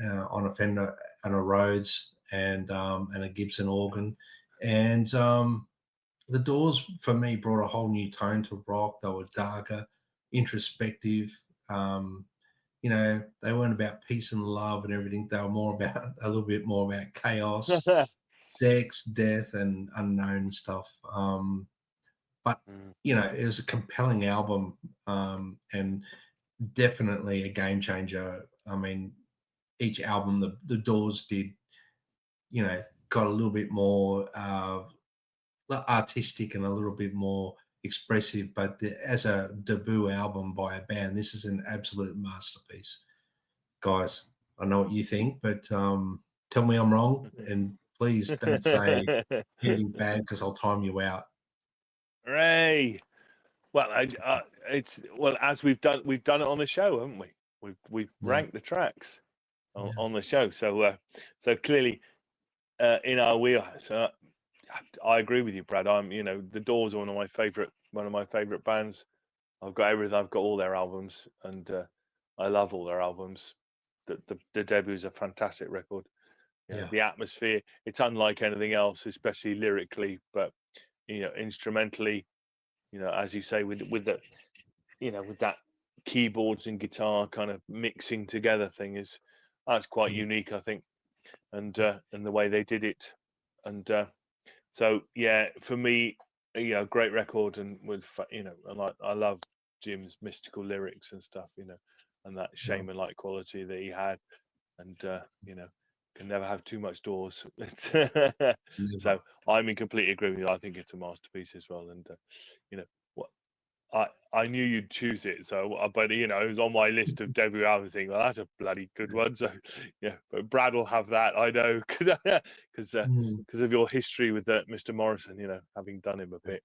on a Fender and a Rhodes and a Gibson organ. And the Doors, for me, brought a whole new tone to rock. They were darker, introspective. You know, they weren't about peace and love and everything. They were more about a little bit more about chaos, sex, death, and unknown stuff. But you know, it was a compelling album, and definitely a game changer. I mean, each album the Doors did, you know, got a little bit more artistic and a little bit more expressive. But as a debut album by a band, this is an absolute masterpiece, guys. I know what you think, but tell me I'm wrong, and please don't say anything bad because I'll time you out. Ray. Well, it's well, as we've done it on the show, haven't we? We've ranked the tracks on the show, so clearly in our wheelhouse. I agree with you, Brad. You know, the Doors are one of my favorite bands. I've got everything. I've got all their albums, and I love all their albums. The debut is a fantastic record. Yeah. The atmosphere, it's unlike anything else, especially lyrically, but instrumentally, as you say, with the with that keyboards and guitar kind of mixing together thing that's quite unique, I think, and the way they did it, and so yeah, for me, great record, and with and I love Jim's mystical lyrics and stuff, and that shaman-like quality that he had, and can never have too much doors. So I'm in complete agreement with you. I think it's a masterpiece as well, and what I knew you'd choose it, so but it was on my list of debut album thing. Well, that's a bloody good one. So yeah, but Brad will have that, I know, because of your history with Mr. Morrison, having done him a bit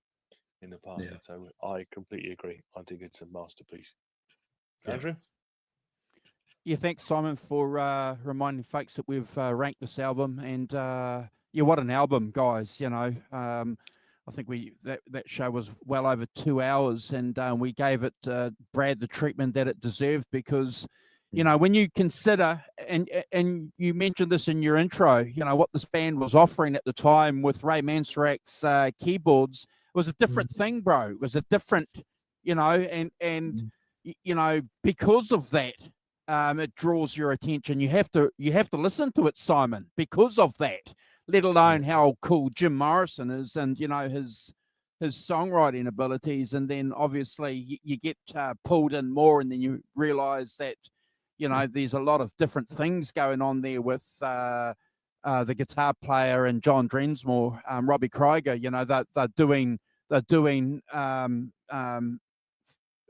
in the past. Yeah. So I completely agree. I think it's a masterpiece. Yeah. Andrew? Yeah, thanks, Simon, for reminding folks that we've ranked this album. And yeah, what an album, guys. I think that show was well over 2 hours, and we gave it, Brad, the treatment that it deserved, because when you consider, and you mentioned this in your intro, what this band was offering at the time with Ray Manzarek's keyboards was a different thing, bro. It was a different, and because of that, it draws your attention. You have to listen to it, Simon, because of that. Let alone how cool Jim Morrison is, and his songwriting abilities. And then obviously you get pulled in more, and then you realize that there's a lot of different things going on there with the guitar player and John Drensmore, Robbie Krieger. They're doing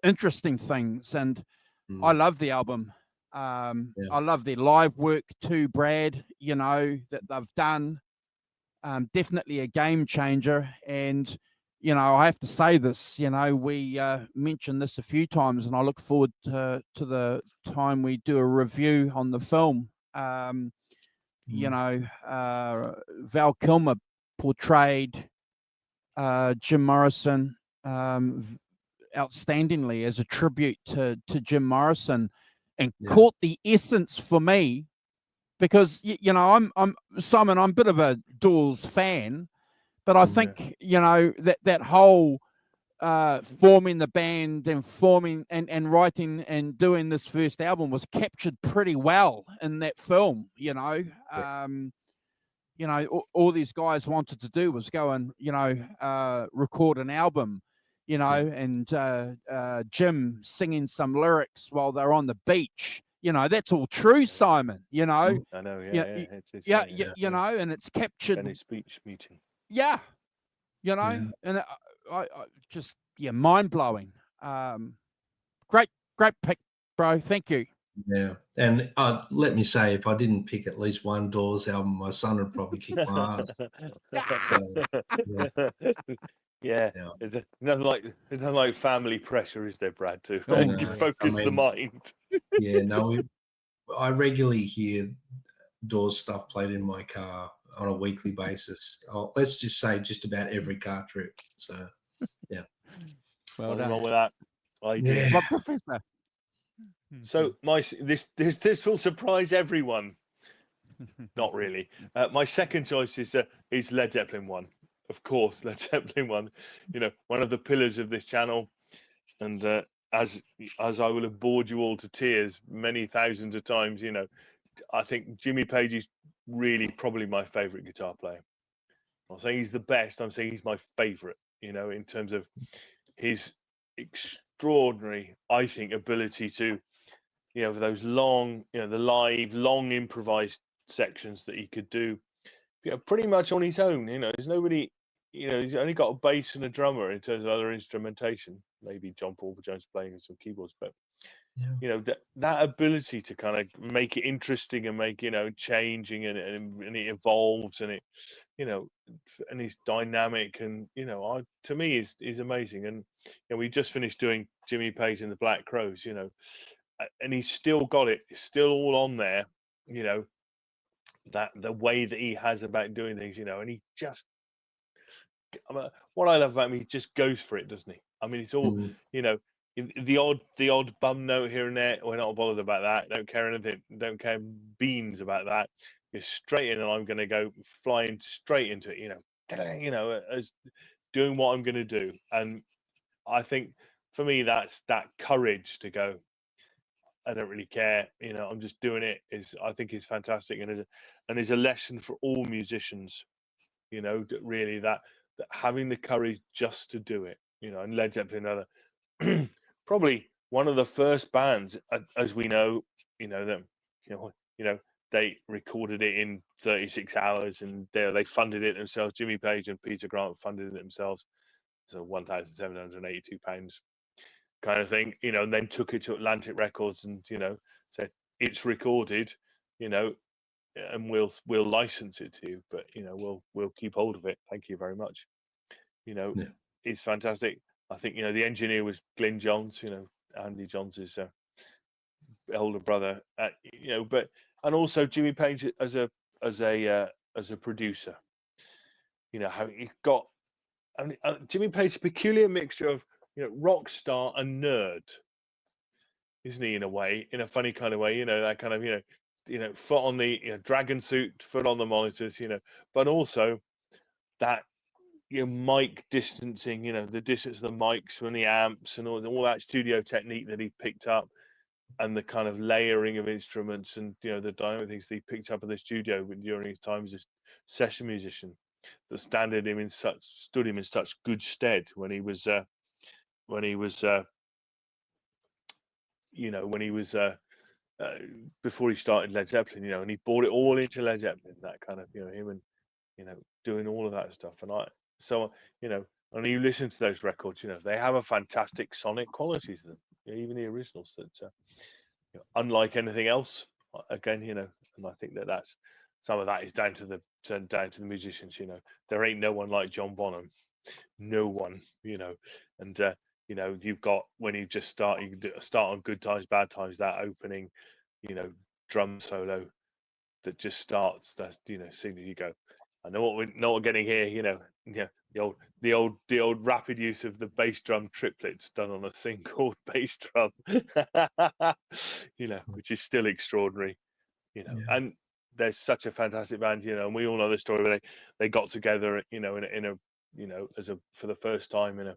interesting things, and I love the album. I love their live work too, Brad, that they've done. Definitely a game changer. And, I have to say this, we mentioned this a few times, and I look forward to the time we do a review on the film. Val Kilmer portrayed Jim Morrison outstandingly as a tribute to Jim Morrison, and caught the essence for me, because I'm Simon, I'm a bit of a Doors fan, but I think that whole forming the band and forming and writing and doing this first album was captured pretty well in that film. All these guys wanted to do was go and record an album, and Jim singing some lyrics while they're on the beach. That's all true, Simon. I know, and it's captured. Venice Beach meeting. Yeah, and I just mind blowing. Great pick, bro. Thank you. Yeah, and let me say, if I didn't pick at least one Doors album, my son would probably kick my ass. Yeah. There's nothing like family pressure, is there, Brad? To focus the mind. I regularly hear Doors stuff played in my car on a weekly basis. Let's just say just about every car trip. So, yeah. Well, nothing wrong with that. Yeah. Professor. So this will surprise everyone. Not really. My second choice is Led Zeppelin 1. Of course, Led Zeppelin 1. One of the pillars of this channel, and as I will have bored you all to tears many thousands of times, I think Jimmy Page is really probably my favorite guitar player. I'm not saying he's the best. I'm saying he's my favorite. In terms of his extraordinary, I think, ability to, for those long, the live, long improvised sections that he could do, pretty much on his own. There's nobody, he's only got a bass and a drummer in terms of other instrumentation. Maybe John Paul Jones playing some keyboards, but that ability to kind of make it interesting and make changing and it evolves and it and it's dynamic and to me is amazing. And we just finished doing Jimmy Page and the Black Crowes, and he's still got it. It's still all on there, that the way that he has about doing things, and he just, what I love about him, he just goes for it, doesn't he? I mean, it's all, the odd bum note here and there. We're not bothered about that. Don't care anything. Don't care beans about that. You're straight in, and I'm going to go flying straight into it. As doing what I'm going to do. And I think for me, that's that courage to go. I don't really care. I'm just doing it. I think is fantastic, and is a lesson for all musicians. Really that having the courage just to do it. And Led Zeppelin are probably one of the first bands, as we know. They recorded it in 36 hours, and they funded it themselves. Jimmy Page and Peter Grant funded it themselves, so £1,782 kind of thing. And then took it to Atlantic Records and said it's recorded, and we'll license it to you, but we'll keep hold of it. Thank you very much. It's fantastic. I think the engineer was Glyn Johns, Andy Johns' older brother, and also Jimmy Page as a producer. How he got, Jimmy Page's peculiar mixture of rock star and nerd, isn't he? In a way, in a funny kind of way, that kind of foot on the dragon suit, foot on the monitors, but also that mic distancing, the distance of the mics from the amps and all that studio technique that he picked up, and the kind of layering of instruments and the dynamic things that he picked up in the studio during his time as a session musician, that stood him in such good stead when he was before he started Led Zeppelin, and he brought it all into Led Zeppelin, that kind of him and doing all of that stuff. And and you listen to those records, they have a fantastic sonic quality to them, even the originals that unlike anything else. Again, and I think that's some of that is down to the musicians. There ain't no one like John Bonham, no one. And you've got, when you just start, you can start on Good Times, Bad Times, that opening, drum solo that just starts. That's soon as you go, I know what we're getting here. The old rapid use of the bass drum triplets done on a single bass drum, which is still extraordinary. And there's such a fantastic band, and we all know the story where they got together, in a for the first time in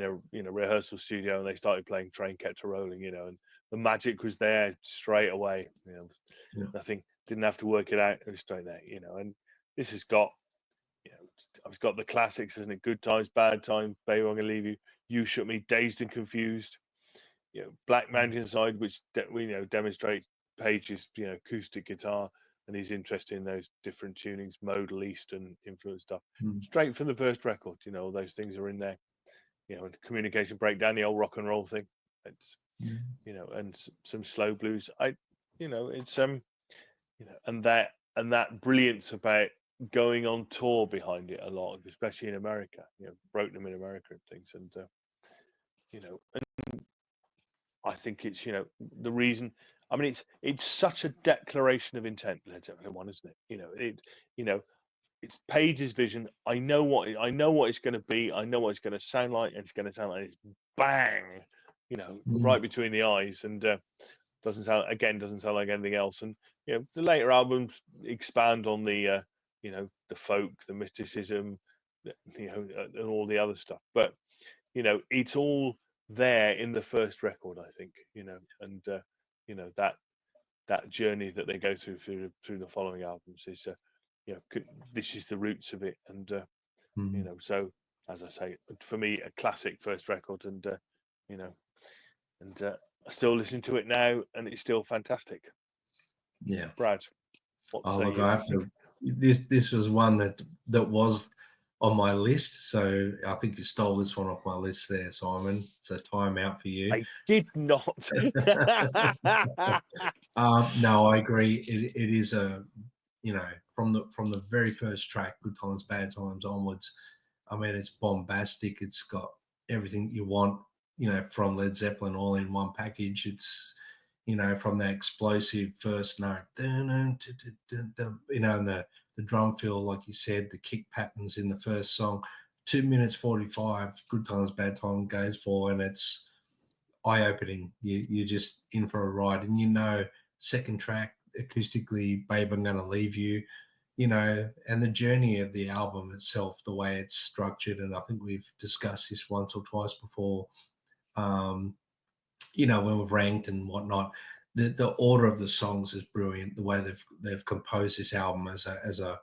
a rehearsal studio, and they started playing Train Kept a Rolling, and the magic was there straight away. Nothing, didn't have to work it out, it was straight there. And this has got, I've got the classics, isn't it? Good Times, Bad Times, Baby I'm Gonna Leave You, You Shook Me, Dazed and Confused, Black Mountainside, which demonstrates Page's acoustic guitar and his interest in those different tunings, modal Eastern influence stuff, straight from the first record. All those things are in there. And Communication Breakdown, the old rock and roll thing. It's and some slow blues. It's and that brilliance about going on tour behind it a lot, especially in America. Broke them in America and things, and and I think it's the reason. I mean, it's such a declaration of intent, Led Zeppelin one, isn't it? It's Page's vision. I know what it's going to be. I know what it's going to sound like, and it's going to sound like it's bang, right between the eyes, and doesn't sound like anything else. And the later albums expand on the the folk, the mysticism, and all the other stuff. But it's all there in the first record, I think. And that journey that they go through the following albums is this is the roots of it. And so, as I say, for me, a classic first record, and I still listen to it now, and it's still fantastic. Yeah, Brad, what say look, you? I have to. This was one that was on my list, so I think you stole this one off my list there, Simon. So time out for you. I did not. No, I agree. It is a, from the very first track, Good Times, Bad Times onwards. I mean, it's bombastic. It's got everything you want, from Led Zeppelin all in one package. It's, from that explosive first note, and the drum fill, like you said, the kick patterns in the first song, 2 minutes 45, Good Times, Bad Times goes for, and it's, eye-opening. You're just in for a ride, and you know, second track acoustically, "Babe, I'm Gonna Leave You," you know, and the journey of the album itself, the way it's structured, and I think we've discussed this once or twice before. You know, when we've ranked and whatnot, the order of the songs is brilliant. The way they've composed this album as a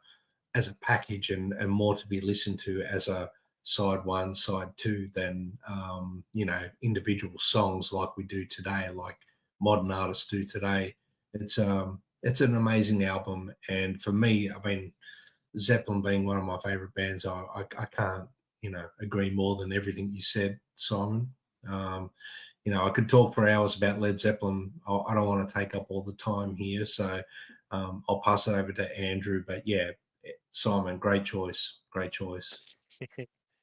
package, and more to be listened to as a side one, side two than you know, individual songs like we do today, like modern artists do today. It's an amazing album, and for me, I mean, Zeppelin being one of my favorite bands, I can't, you know, agree more than everything you said, Simon. You know, I could talk for hours about Led Zeppelin. I don't want to take up all the time here, so I'll pass it over to Andrew. But yeah, Simon, great choice,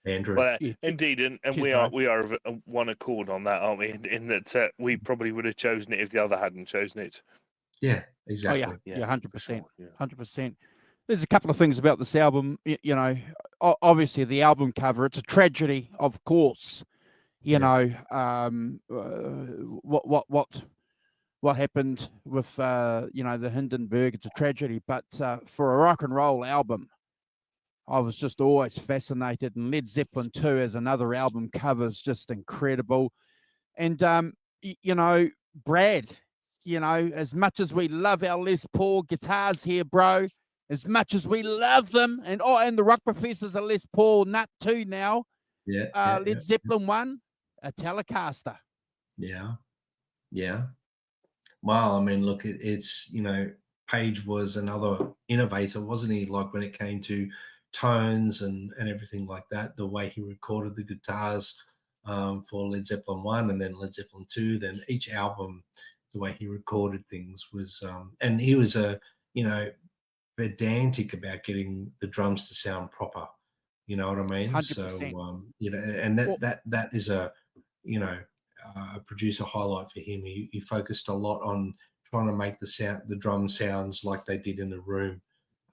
Andrew. Well, Yeah. indeed, and Cheers, we bro. are of one accord on that, aren't we? In that we probably would have chosen it if the other hadn't chosen it. Yeah, Oh exactly. yeah, 100%, for sure, yeah. 100%. There's a couple of things about this album. You know, obviously the album cover. It's a tragedy, of course. You Yeah. know, what happened with you know, the Hindenburg. It's a tragedy, but for a rock and roll album, I was just always fascinated. And Led Zeppelin 2 as another album cover is just incredible. And you know, Brad, you know, as much as we love our Les Paul guitars here, bro, as much as we love them, and the Rock Professor's a Les Paul nut too now. Yeah. Led Zeppelin 1, a Telecaster. Yeah. Well, I mean, look, it's, you know, Page was another innovator, wasn't he? Like when it came to tones and everything like that, the way he recorded the guitars for Led Zeppelin 1 and then Led Zeppelin 2, then each album, the way he recorded things was, and he was you know, pedantic about getting the drums to sound proper. You know what I mean? 100%. So, you know, and Well, that is a, you know, a producer highlight for him. He focused a lot on trying to make the drum sounds like they did in the room,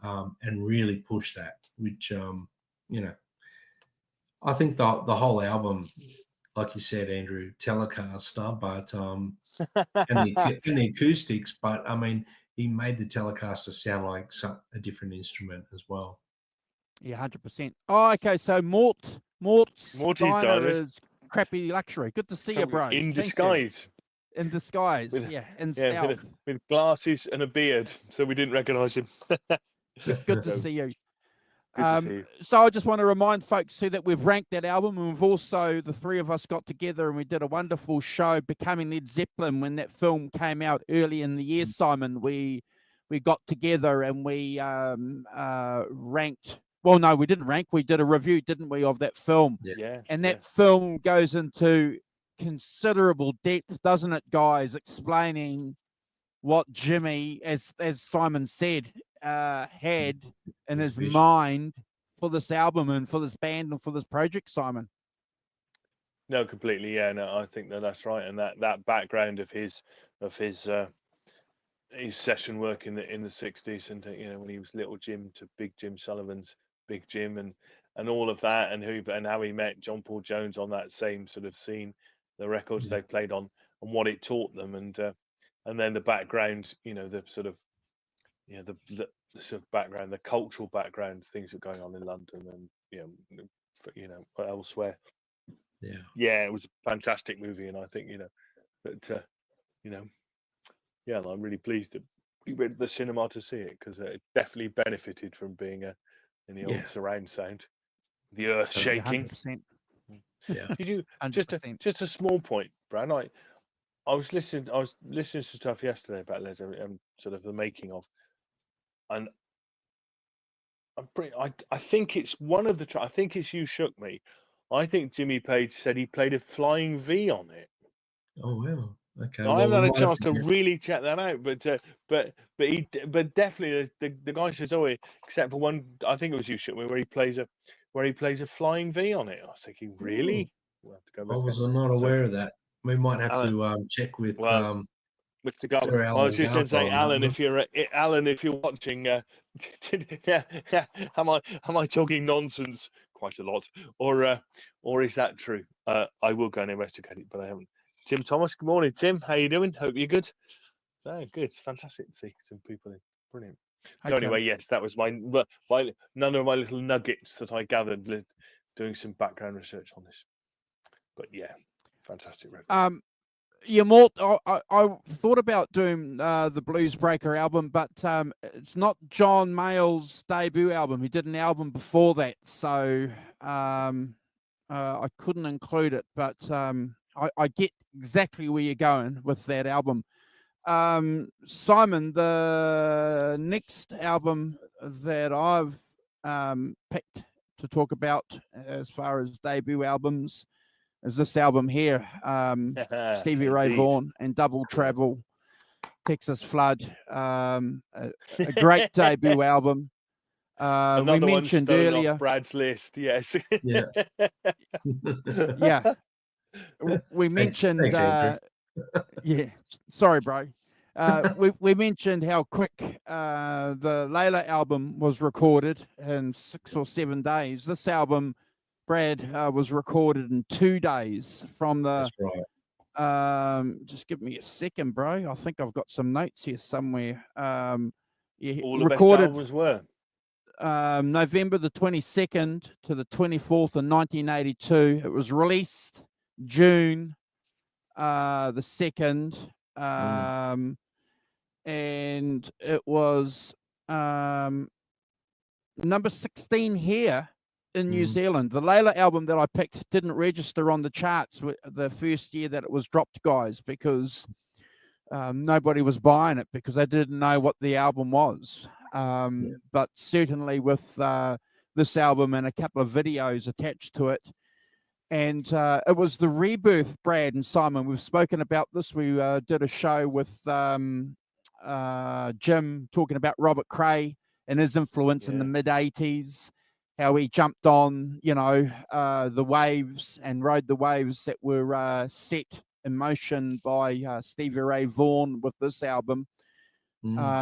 and really push that. Which, you know, I think the whole album, like you said, Andrew, Telecaster, but and the acoustics, but I mean, he made the Telecaster sound like a different instrument as well. yeah, 100%. Oh, okay. So Mort's Morty's Diner Diners. is crappy luxury. Good to see you, bro. In Thank you. disguise. In disguise, With- yeah, in Yeah, stealth. with glasses and a beard, so we didn't recognise him. Good to So, see you. Good to see you. So I just want to remind folks too that we've ranked that album, and we've also, the three of us got together and we did a wonderful show, Becoming Led Zeppelin, when that film came out early in the year. Simon, we got together and we ranked. Well, no, we didn't rank. We did a review, didn't we, of that film? Yeah. And that film goes into considerable depth, doesn't it, guys? Explaining what Jimmy, as Simon said, had in his vision. mind for this album and for this band and for this project, Simon. No, completely. Yeah, no, I think that's right. And that background of his session work in the 60s, and you know, when he was Little Jim to Big Jim Sullivan's Big Jim, and all of that, and how he met John Paul Jones on that same sort of scene, the records they played on, and what it taught them, and then the background, you know, the sort of, you know, the sort of background, the cultural background, things that are going on in London and you know elsewhere. Yeah, it was a fantastic movie, and I think, you know, that you know, yeah, I'm really pleased that we went to the cinema to see it, because it definitely benefited from being in the old surround sound, the earth shaking. 100%. Yeah. Did you 100%. just a small point, Brad? I was listening to stuff yesterday about Led Zeppelin and sort of the making of, and I think it's one of the I think it's You Shook Me. I think Jimmy Page said he played a flying V on it. Oh wow. Okay. Now, I haven't had a chance to really check that out, but definitely the guy says, oh, except for one, I think it was You Shook Me, where he plays a flying V on it. I was thinking, really? We'll have to go I was not aware of that. We might have to check with Mr. Garber. Sir I was just going to say, Alan, Alan, if you're watching, am I talking nonsense quite a lot, or is that true? I will go and investigate it, but I haven't Tim Thomas. Good morning, Tim. How you doing? Hope you're good. Oh, good. It's fantastic to see some people in. Brilliant. So Okay. anyway, yes, that was my none of my little nuggets that I gathered doing some background research on this. But yeah, fantastic record. Yeah, Mort, I thought about doing the Blues Breaker album, but it's not John Mayall's debut album. He did an album before that, so I couldn't include it. But I get exactly where you're going with that album. Simon, the next album that I've picked to talk about as far as debut albums is this album here, Stevie Ray Indeed. Vaughan and Double Travel, Texas Flood, a great debut album. Another We one mentioned stolen earlier, off Brad's list. Yes. Yeah. yeah, we mentioned, Thanks, Andrew. yeah, sorry, bro. We mentioned how quick the Layla album was recorded in 6 or 7 days. This album, Brad, was recorded in 2 days from the. That's right. Just give me a second, bro. I think I've got some notes here somewhere. Yeah, All the recorded best albums were. November the 22nd to the 24th in 1982. It was released June the 2nd. And it was number 16 here in New Zealand. The Layla album that I picked didn't register on the charts the first year that it was dropped, guys, because nobody was buying it because they didn't know what the album was. But certainly with this album and a couple of videos attached to it, and it was the rebirth, Brad and Simon. We've spoken about this. We did a show with Jim talking about Robert Cray and his influence in the mid-'80s, how he jumped on, the waves and rode the waves that were set in motion by Stevie Ray Vaughan with this album.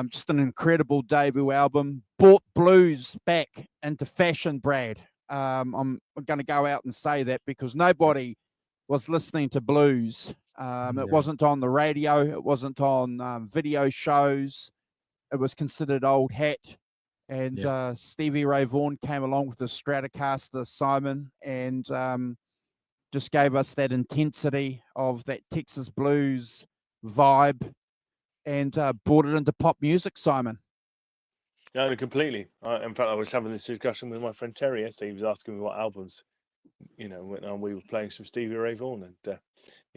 Just an incredible debut album. Brought blues back into fashion, Brad. I'm going to go out and say that because nobody was listening to blues. It wasn't on the radio. It wasn't on video shows. It was considered old hat. And Stevie Ray Vaughan came along with the Stratocaster, Simon, and just gave us that intensity of that Texas blues vibe and brought it into pop music, Simon. No, completely. In fact, I was having this discussion with my friend Terry yesterday. He was asking me what albums, when we were playing some Stevie Ray Vaughan, and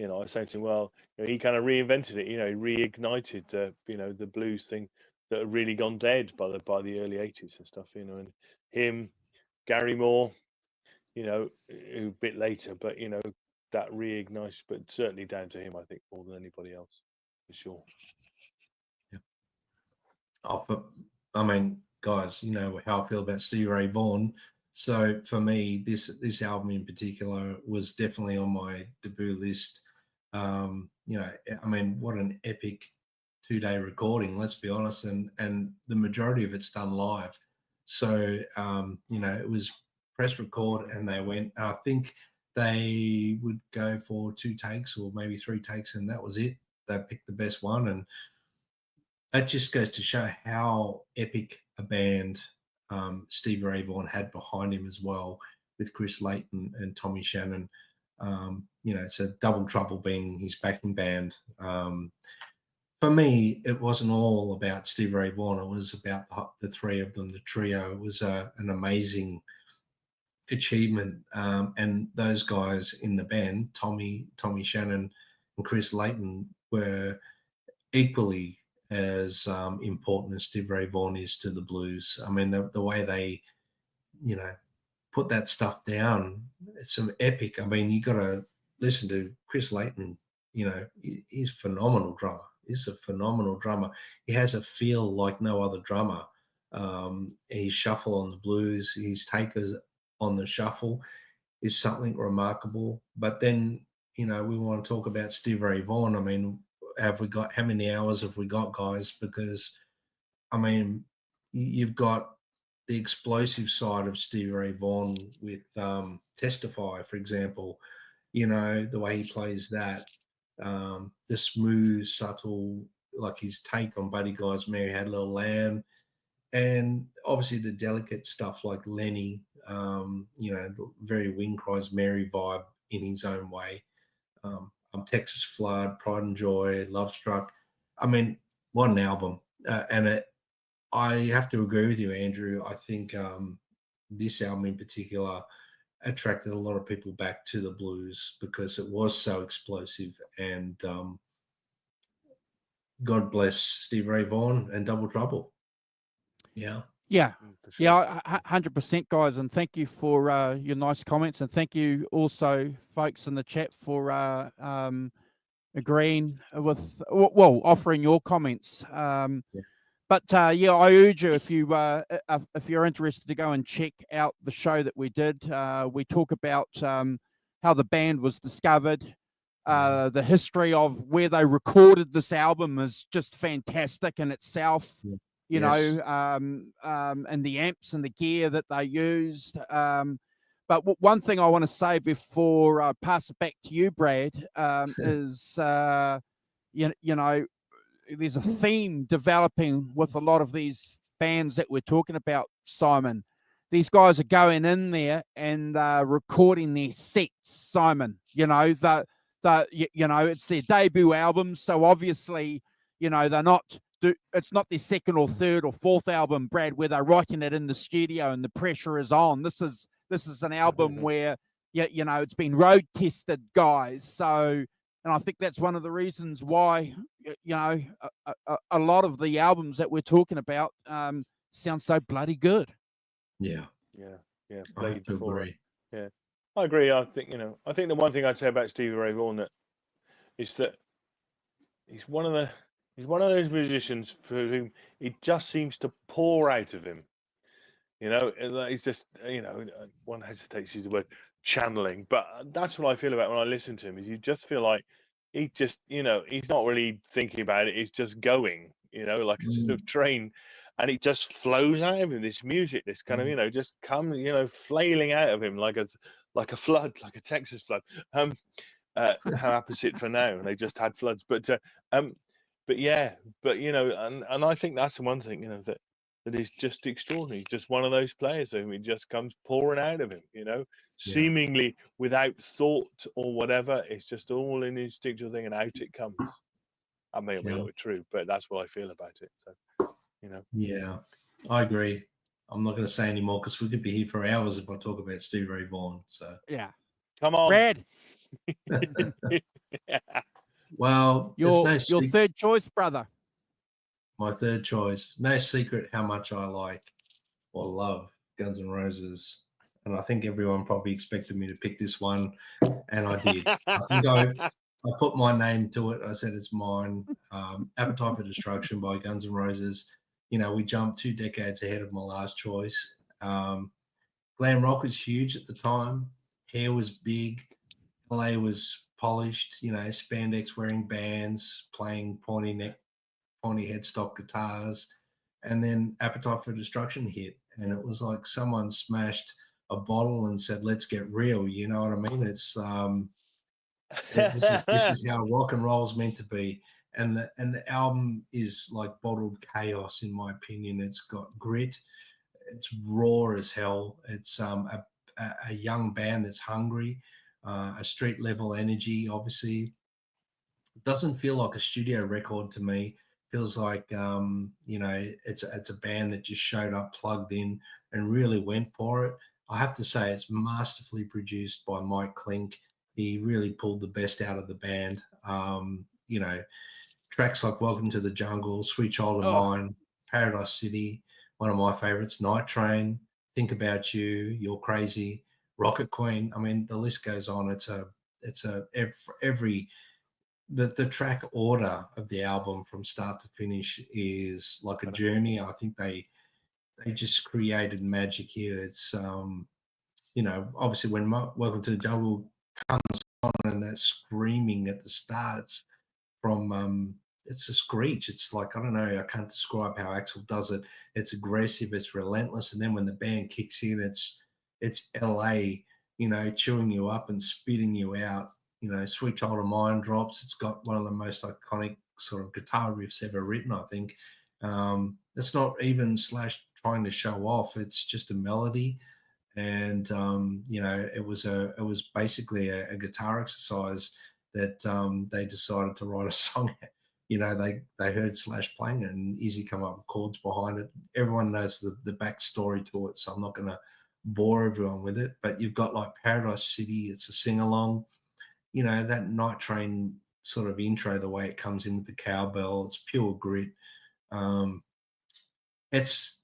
I was saying to him, well, he kind of reinvented it. He reignited, the blues thing that had really gone dead by the early '80s and stuff. And him, Gary Moore, a bit later, but that reignites, but certainly down to him, I think, more than anybody else, for sure. Yeah. I mean, guys, you know how I feel about Stevie Ray Vaughan. So for me, this album in particular was definitely on my debut list. I mean, what an epic 2-day recording, let's be honest, and the majority of it's done live. So it was press record, and they went. I think they would go for 2 takes or maybe 3 takes, and that was it. They picked the best one, and that just goes to show how epic a band Stevie Ray Vaughan had behind him as well, with Chris Layton and Tommy Shannon. So Double Trouble being his backing band. For me, it wasn't all about Stevie Ray Vaughan. It was about the 3 of them, the trio. It was an amazing achievement. And those guys in the band, Tommy Shannon and Chris Layton, were equally as important as Stevie Ray Vaughan is to the blues. I mean, the way they, put that stuff down, it's some epic. I mean, you got to listen to Chris Layton. He's a phenomenal drummer. He's a phenomenal drummer. He has a feel like no other drummer. His shuffle on the blues, his takers on the shuffle is something remarkable. But then, we want to talk about Stevie Ray Vaughan. I mean, how many hours have we got, guys? Because I mean, you've got the explosive side of Stevie Ray Vaughan with Testify, for example, the way he plays that. the smooth, subtle, like his take on Buddy Guy's Mary Had a Little Lamb, and obviously the delicate stuff like Lenny, the very Wing Cries Mary vibe in his own way. Texas Flood, Pride and Joy, Love Struck. I mean, what an album. I have to agree with you, Andrew. I think this album in particular attracted a lot of people back to the blues because it was so explosive. And God bless Steve Ray Vaughan and Double Trouble. Yeah. Yeah. For sure. Yeah, 100%, guys. And thank you for your nice comments. And thank you also, folks in the chat, for agreeing with, well, offering your comments. But yeah, I urge you, if you're interested, to go and check out the show that we did. We talk about how the band was discovered. The history of where they recorded this album is just fantastic in itself. You know, and the amps and the gear that they used. But one thing I want to say before I pass it back to you, Brad, is, you know, there's a theme developing with a lot of these bands that we're talking about, Simon. These guys are going in there and recording their sets, Simon. You know, it's their debut album, so obviously, you know, it's not their second or third or fourth album, Brad, where they're writing it in the studio and the pressure is on. This is an album where, you know, it's been road tested, guys. So, and I think that's one of the reasons why, you know, a lot of the albums that we're talking about sound so bloody good. Yeah. I have to agree. Yeah, I agree. I think the one thing I'd say about Stevie Ray Vaughan is that he's one of those musicians for whom it just seems to pour out of him. You know, he's just, you know, one hesitates to use the word channeling, but that's what I feel about when I listen to him. Is you just feel like he just, you know, he's not really thinking about it. He's just going, you know, like a sort of train, and it just flows out of him. This music, this kind of, you know, just come, you know, flailing out of him like a flood, like a Texas flood. How opposite for now? They just had floods, but yeah, but you know, and I think that's the one thing, you know, that is just extraordinary. He's just one of those players whom it just comes pouring out of him, you know, seemingly without thought or whatever. It's just all an instinctual thing, and out it comes. I may or may not be true, but that's what I feel about it. So, you know. Yeah, I agree. I'm not going to say any more because we could be here for hours if I talk about Steve Ray Vaughan. So yeah, come on, Brad. Well, your third choice, brother. My third choice. No secret how much I like or love Guns N' Roses, and I think everyone probably expected me to pick this one, and I did. I think I put my name to it. I said it's mine. Appetite for Destruction by Guns N' Roses. You know, we jumped 2 decades ahead of my last choice. Glam rock was huge at the time. Hair was big. LA was polished. You know, spandex wearing bands playing pointy headstock guitars, and then Appetite for Destruction hit, and it was like someone smashed a bottle and said, "Let's get real." You know what I mean? It's this is how rock and roll is meant to be, and the album is like bottled chaos, in my opinion. It's got grit, it's raw as hell. It's a young band that's hungry, a street level energy. Obviously, it doesn't feel like a studio record to me. Feels like you know, it's a band that just showed up, plugged in, and really went for it. I have to say, it's masterfully produced by Mike Klink. He really pulled the best out of the band. You know, tracks like Welcome to the Jungle, Sweet Child of Mine, Paradise City, one of my favorites, Night Train, Think About You, You're Crazy, Rocket Queen. I mean, the list goes on. The track order of the album from start to finish is like a journey. I think they just created magic here. It's you know, obviously when Welcome to the Jungle comes on and that screaming at the start, it's from it's a screech. It's like, I don't know, I can't describe how Axl does it. It's aggressive, it's relentless, and then when the band kicks in, it's LA, you know, chewing you up and spitting you out. You know, Sweet Child of Mine drops. It's got one of the most iconic sort of guitar riffs ever written, I think. It's not even Slash trying to show off. It's just a melody. And you know, it was basically a guitar exercise that they decided to write a song. You know, they heard Slash playing it and Izzy come up with chords behind it. Everyone knows the backstory to it, so I'm not going to bore everyone with it. But you've got like Paradise City, it's a sing along. You know, that Night Train sort of intro, the way it comes in with the cowbell, it's pure grit. Um, it's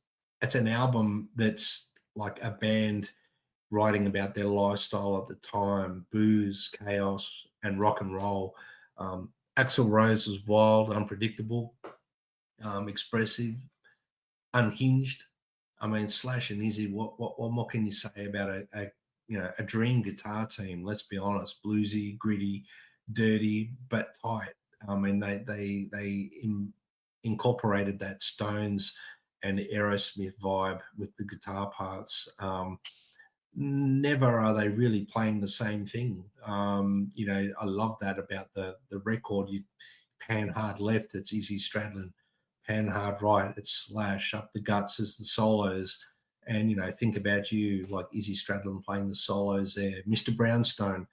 an album that's like a band writing about their lifestyle at the time, booze, chaos, and rock and roll. Axl Rose was wild, unpredictable, expressive, unhinged. I mean, Slash and Izzy, what more can you say about a you know, a dream guitar team? Let's be honest, bluesy, gritty, dirty, but tight. I mean, they incorporated that Stones and Aerosmith vibe with the guitar parts. Never are they really playing the same thing. You know, I love that about the record. You pan hard left, it's Izzy Stradlin. Pan hard right, it's Slash. Up the guts is the solos. And, you know, Think About You, like Izzy Stradlin playing the solos there. Mr. Brownstone,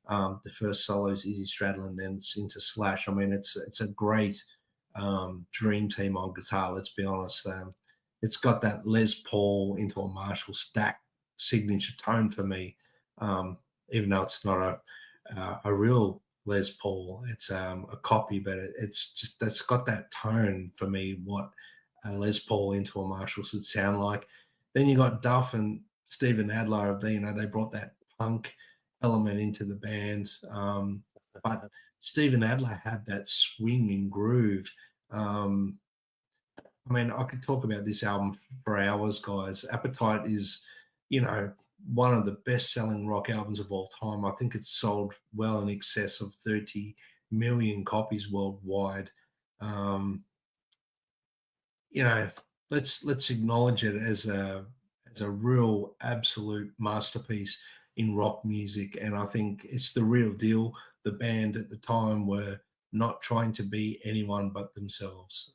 the first solos, Izzy Stradlin, then it's into Slash. I mean, it's a great dream team on guitar, let's be honest. It's got that Les Paul into a Marshall stack signature tone for me, even though it's not a real Les Paul. It's a copy, but it's just that's got that tone for me. What a Les Paul into a Marshall should sound like. Then you got Duff and Steven Adler. You know, they brought that punk element into the band, but Steven Adler had that swing and groove. I mean, I could talk about this album for hours, guys. Appetite is, you know, one of the best-selling rock albums of all time. I think it's sold well in excess of 30 million copies worldwide. You know, let's acknowledge it as a real absolute masterpiece in rock music, and I think it's the real deal. The band at the time were not trying to be anyone but themselves.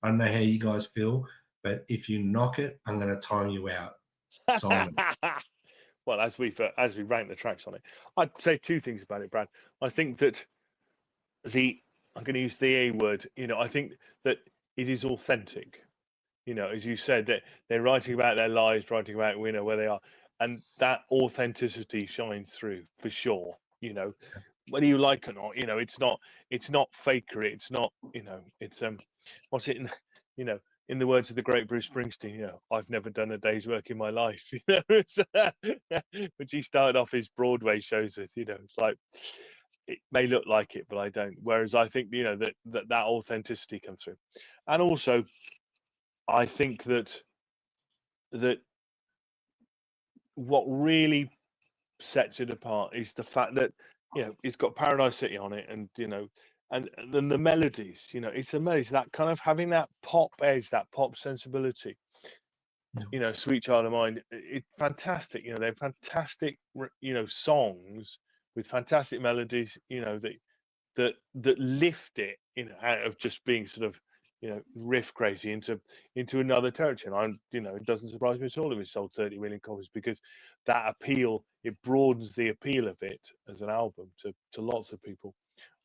I don't know how you guys feel, but if you knock it, I'm going to time you out. Simon. Well, as we rank the tracks on it, I'd say two things about it, Brad. I think that I'm going to use the A word. You know, I think that it is authentic. You know, as you said, that they're writing about their lives, writing about where they are, and that authenticity shines through for sure. You know, whether you like it or not, you know, it's not fakery. It's not, you know, it's what's it in, you know, in the words of the great Bruce Springsteen, you know, I've never done a day's work in my life, you know, which he started off his Broadway shows with. You know, it's like, it may look like it, but I don't. Whereas I think, you know, that authenticity comes through, and also I think that what really sets it apart is the fact that, you know, it's got Paradise City on it, and, you know, and then the melodies, you know, it's the melodies, that kind of having that pop edge, that pop sensibility. You know, Sweet Child of Mine, it's fantastic. You know, they're fantastic, you know, songs with fantastic melodies, you know, that lift it, you know, out of just being sort of, you know, riff crazy into another territory. And I'm, you know, it doesn't surprise me at all if it's sold 30 million copies, because that appeal, it broadens the appeal of it as an album to lots of people.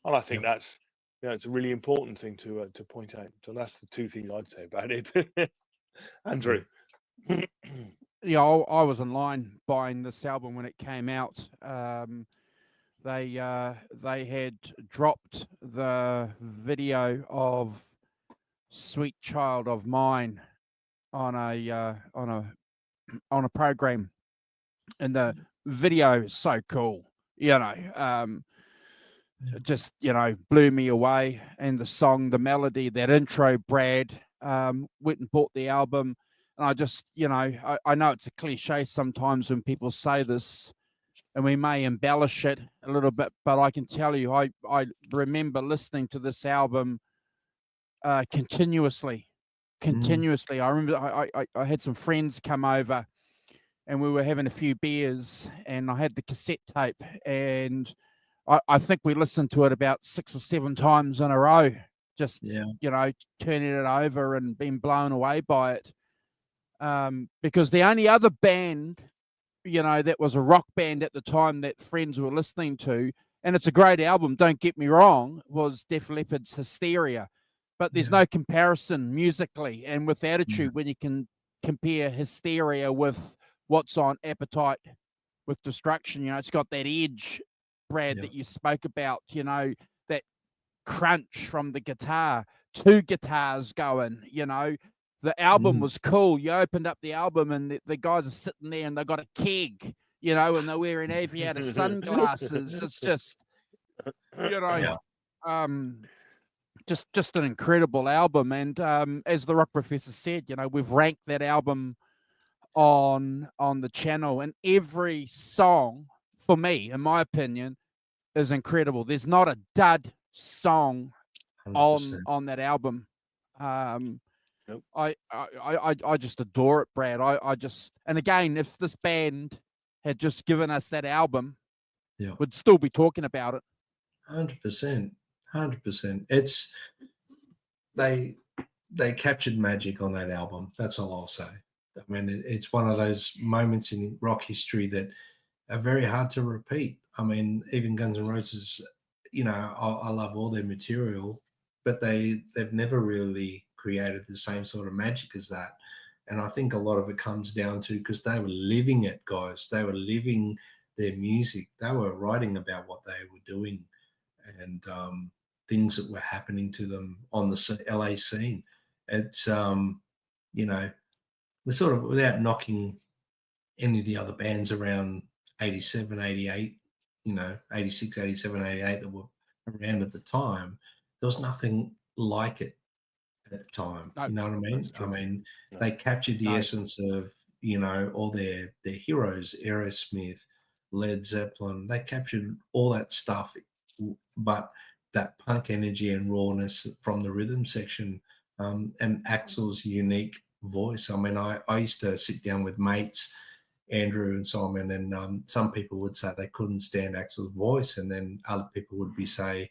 And I think that's, you know, it's a really important thing to point out. So that's the two things I'd say about it. Andrew. Yeah, I was in line buying this album when it came out. They had dropped the video of Sweet Child of Mine on a program, and the video is so cool. You know, just, you know, blew me away. And the song, the melody, that intro, Brad went and bought the album. And I just, you know, I know it's a cliche sometimes when people say this, and we may embellish it a little bit, but I can tell you, I remember listening to this album continuously. I remember I had some friends come over, and we were having a few beers, and I had the cassette tape, and I think we listened to it about 6 or 7 times in a row, just, Yeah. you know, turning it over and being blown away by it. Because the only other band, you know, that was a rock band at the time that friends were listening to, and it's a great album, don't get me wrong, was Def Leppard's Hysteria. But there's no comparison musically and with attitude when you can compare Hysteria with what's on Appetite with Destruction. You know, it's got that edge, Brad, that you spoke about, you know, that crunch from the guitar, 2 guitars going, you know. The album was cool. You opened up the album and the guys are sitting there and they've got a keg, you know, and they're wearing aviator sunglasses. It's just, you know, just an incredible album. And as the Rock Professor said, you know, we've ranked that album on the channel, and every song, for me, in my opinion, is incredible. There's not a dud song 100%. on that album. Nope. I just adore it, Brad. I just, and again, if this band had just given us that album, we'd still be talking about it. 100%. 100%. It's they captured magic on that album. That's all I'll say. I mean, it's one of those moments in rock history that are very hard to repeat. I mean, even Guns N' Roses, you know, I love all their material, but they've never really created the same sort of magic as that. And I think a lot of it comes down to because they were living it, guys. They were living their music. They were writing about what they were doing and things that were happening to them on the LA scene. It's, you know, we're sort of, without knocking any of the other bands around 87, 88, you know, 86, 87, 88 that were around at the time, there was nothing like it at the time. No, you know what I mean? I mean, they captured the essence of, you know, all their heroes, Aerosmith, Led Zeppelin. They captured all that stuff, but that punk energy and rawness from the rhythm section, and Axl's unique voice. I mean, I used to sit down with mates, Andrew and Simon, and some people would say they couldn't stand Axl's voice, and then other people would say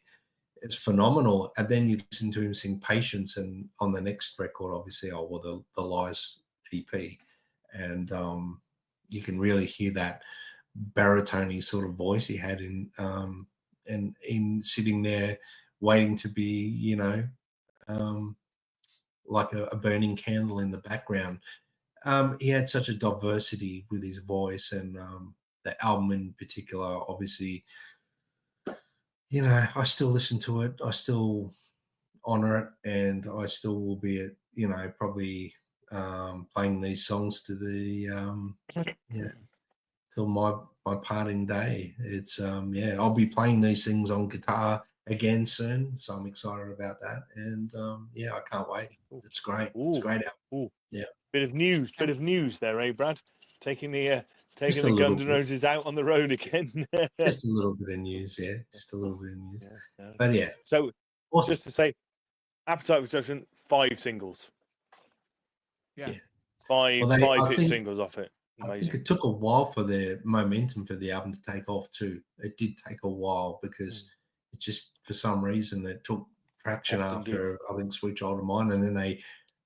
it's phenomenal. And then you listen to him sing Patience, and on the next record, obviously, the Lies EP, and you can really hear that baritone sort of voice he had in and in sitting there waiting to be, you know, like a burning candle in the background. He had such a diversity with his voice, and the album in particular, obviously, you know, I still listen to it. I still honor it, and I still will be, you know, probably playing these songs to the till my parting day. It's I'll be playing these things on guitar again soon, so I'm excited about that. And I can't wait. It's great. It's a great album. Ooh. Yeah. Bit of news there, eh, Brad? Taking the Just a Guns little N' bit. Roses out on the road again. Just a little bit of news, yeah. Just a little bit of news. Yeah. But yeah. So awesome. just to say, Appetite for Destruction, 5 singles. Yeah. Five hit singles off it. Amazing. I think it took a while for the momentum for the album to take off too. It did take a while because it just, for some reason, it took traction after I think Sweet Child of Mine, and then they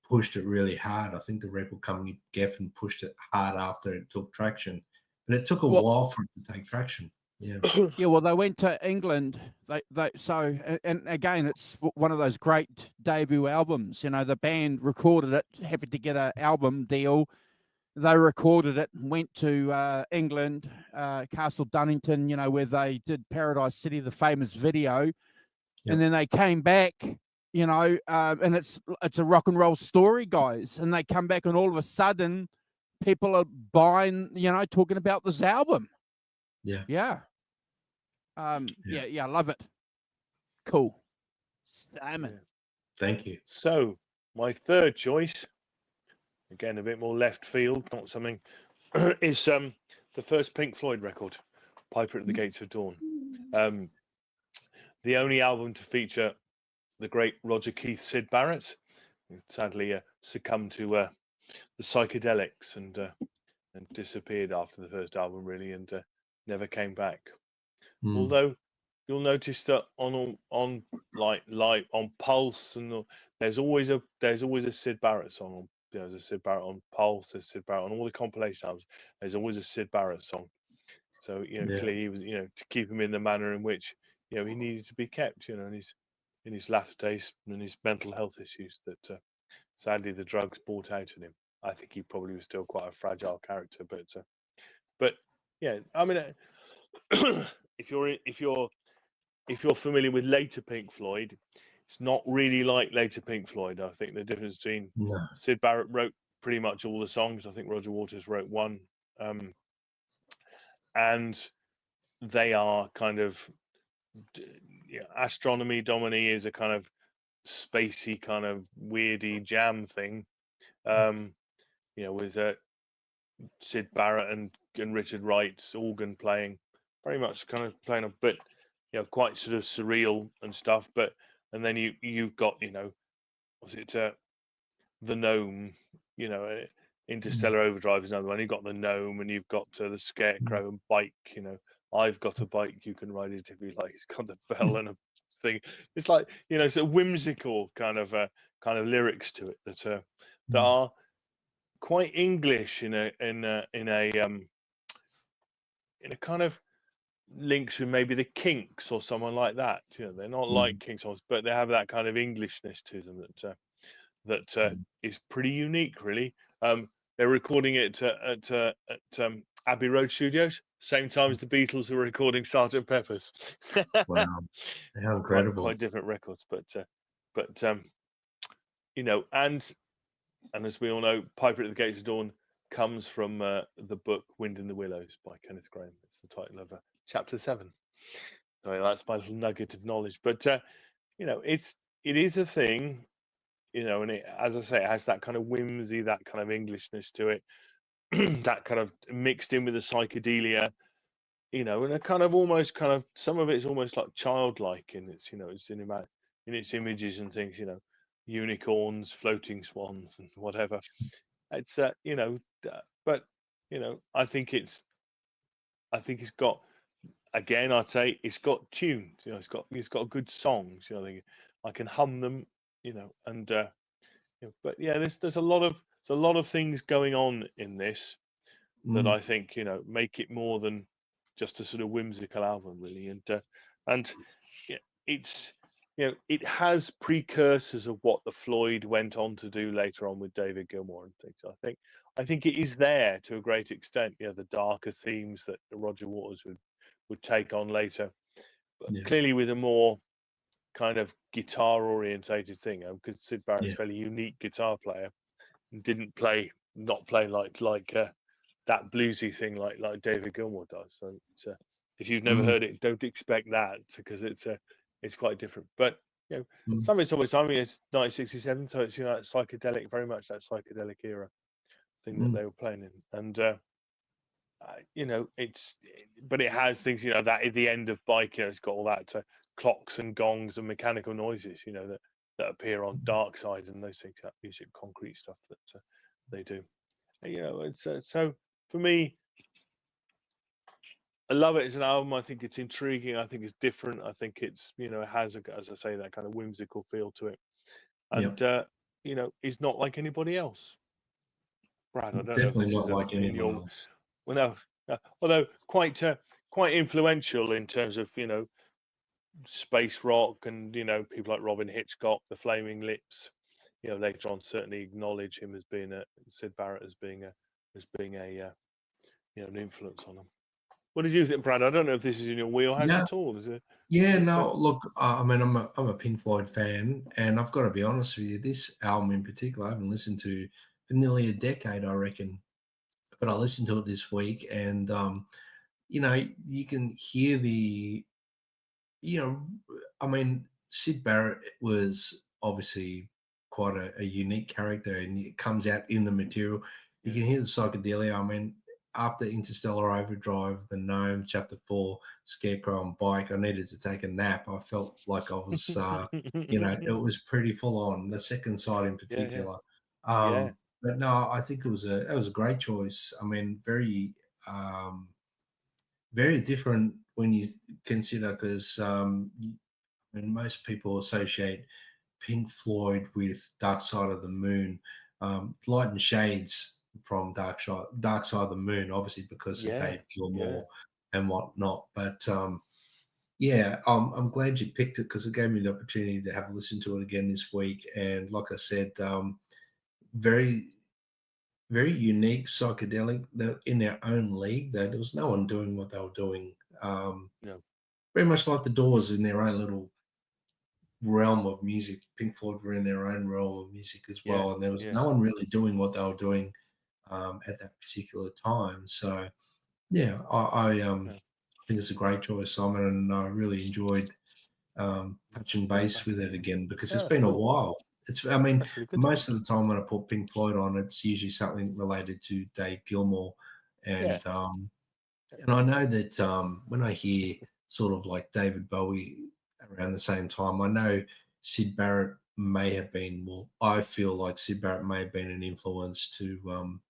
pushed it really hard. I think the record company Geffen pushed it hard after it took traction, but it took a while for it to take traction. Yeah. Yeah, well, they went to England. And again, it's one of those great debut albums. You know, the band recorded it, happy to get an album deal. They recorded it and went to England, Castle Dunnington, you know, where they did Paradise City, the famous video. Yep. And then they came back, you know, and it's a rock and roll story, guys. And they come back, and all of a sudden, people are buying, you know, talking about this album. Yeah. Yeah. I love it. Cool. Salmon. Thank you. So my third choice, again a bit more left field, not something, is the first Pink Floyd record, Piper at the Gates of Dawn. The only album to feature the great Roger Keith Sid Barrett, who sadly succumbed to the psychedelics and disappeared after the first album, really, and never came back. Although you'll notice that on like on Pulse and there's always a Syd Barrett song. There's a Syd Barrett on Pulse. There's Syd Barrett on all the compilation albums. There's always a Syd Barrett song. So clearly he was to keep him in the manner in which he needed to be kept. In his latter days and his mental health issues that sadly the drugs brought out in him. I think he probably was still quite a fragile character, but yeah, I mean, if you're familiar with later Pink Floyd, it's not really like later Pink Floyd. I think the difference between Syd Barrett wrote pretty much all the songs. I think Roger Waters wrote one, and they are kind of Astronomy Domini is a kind of spacey kind of weirdy jam thing, with Syd Barrett and Richard Wright's organ playing, very much kind of playing a bit, quite sort of surreal and stuff. But and then you've got was it the Gnome, Interstellar Overdrive is another one. You've got the Gnome and you've got the Scarecrow and Bike. I've got a bike, you can ride it if you like. It's got a bell and a thing. It's like sort of whimsical kind of lyrics to it that are quite English in a kind of links with maybe the Kinks or someone like that. They're not like Kinks songs, but they have that kind of Englishness to them that is pretty unique, really. They're recording it at Abbey Road Studios, same time as the Beatles were recording Sgt. Pepper's. Wow, how incredible! Quite different records, but and as we all know, Piper at the Gates of Dawn comes from the book Wind in the Willows by Kenneth Grahame. It's the title of chapter 7. So that's my little nugget of knowledge. But it is a thing, and it, as I say, it has that kind of whimsy, that kind of Englishness to it, that kind of mixed in with the psychedelia, and a kind of almost kind of some of it's almost like childlike in its its cinema, in its images and things, unicorns, floating swans, and whatever. It's but I think it's got, again, I'd say it's got tunes. It's got good songs. I think I can hum them. And but yeah, there's a lot of things going on in this that I think make it more than just a sort of whimsical album, really. And it's it has precursors of what the Floyd went on to do later on with David Gilmour and things. I think it is there to a great extent. The darker themes that Roger Waters would take on later, but clearly with a more kind of guitar orientated thing. Because Syd Barrett's a fairly unique guitar player and didn't not play like that bluesy thing like David Gilmour does. So if you've never heard it, don't expect that, because it's quite different. But some of it's always, I mean, it's 1967, so it's psychedelic, very much that psychedelic era thing that they were playing in. And but it has things, that at the end of Bike, it's got all that clocks and gongs and mechanical noises, that appear on Dark Side and those things, that music, concrete stuff that they do. It's so for me, I love it as an album. I think it's intriguing. I think it's different. I think it's it has as I say, that kind of whimsical feel to it, and it's not like anybody else. Brad, I don't Definitely know not like anyone else. Well, no, although quite influential in terms of space rock and people like Robin Hitchcock, the Flaming Lips. Later on certainly acknowledge him as being Syd Barrett as being an influence on them. What did you think, Brad? I don't know if this is in your wheelhouse at all. Is it? Yeah, no. Look, I mean, I'm a Pink Floyd fan, and I've got to be honest with you. This album in particular, I haven't listened to for nearly a decade, I reckon. But I listened to it this week, and you can hear the, I mean, Syd Barrett was obviously quite a unique character, and it comes out in the material. You can hear the psychedelia. I mean, after Interstellar Overdrive, The Gnome, Chapter 4, Scarecrow and Bike, I needed to take a nap. I felt like I was, it was pretty full on, the second side in particular. But no, I think it was a great choice. I mean, very different when you consider, because most people associate Pink Floyd with Dark Side of the Moon, Light and Shades from Dark Side of the Moon, obviously because of Dave Gilmour and whatnot. But I'm glad you picked it because it gave me the opportunity to have a listen to it again this week. And like I said, very, very unique psychedelic in their own league. There was no one doing what they were doing. Very much like the Doors in their own little realm of music. Pink Floyd were in their own realm of music as well, and there was no one really doing what they were doing at that particular time. So I think it's a great choice, Simon, and I really enjoyed touching base with it again because it's been a while. Most of the time when I put Pink Floyd on, it's usually something related to Dave Gilmour, and I know that when I hear sort of like David Bowie around the same time, I know Syd Barrett may have been. Well, I feel like Syd Barrett may have been an influence to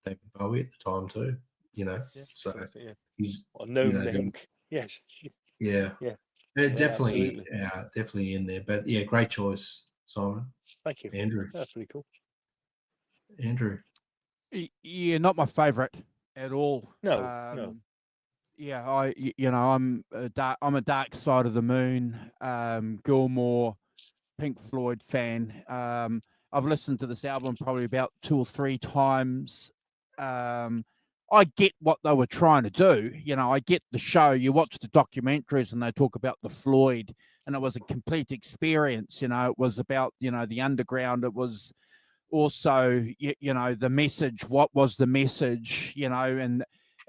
David Bowie at the time too. He's link. Yes. Definitely in there. But great choice, Simon. Thank you, Andrew. That's really cool. Andrew. Yeah, not my favourite at all. No. Yeah, I'm a Dark Side of the Moon, Gilmour, Pink Floyd fan. I've listened to this album probably about 2 or 3 times. I get what they were trying to do. I get the show. You watch the documentaries and they talk about the Floyd, and it was a complete experience. It was about, the underground. It was also, the message. What was the message,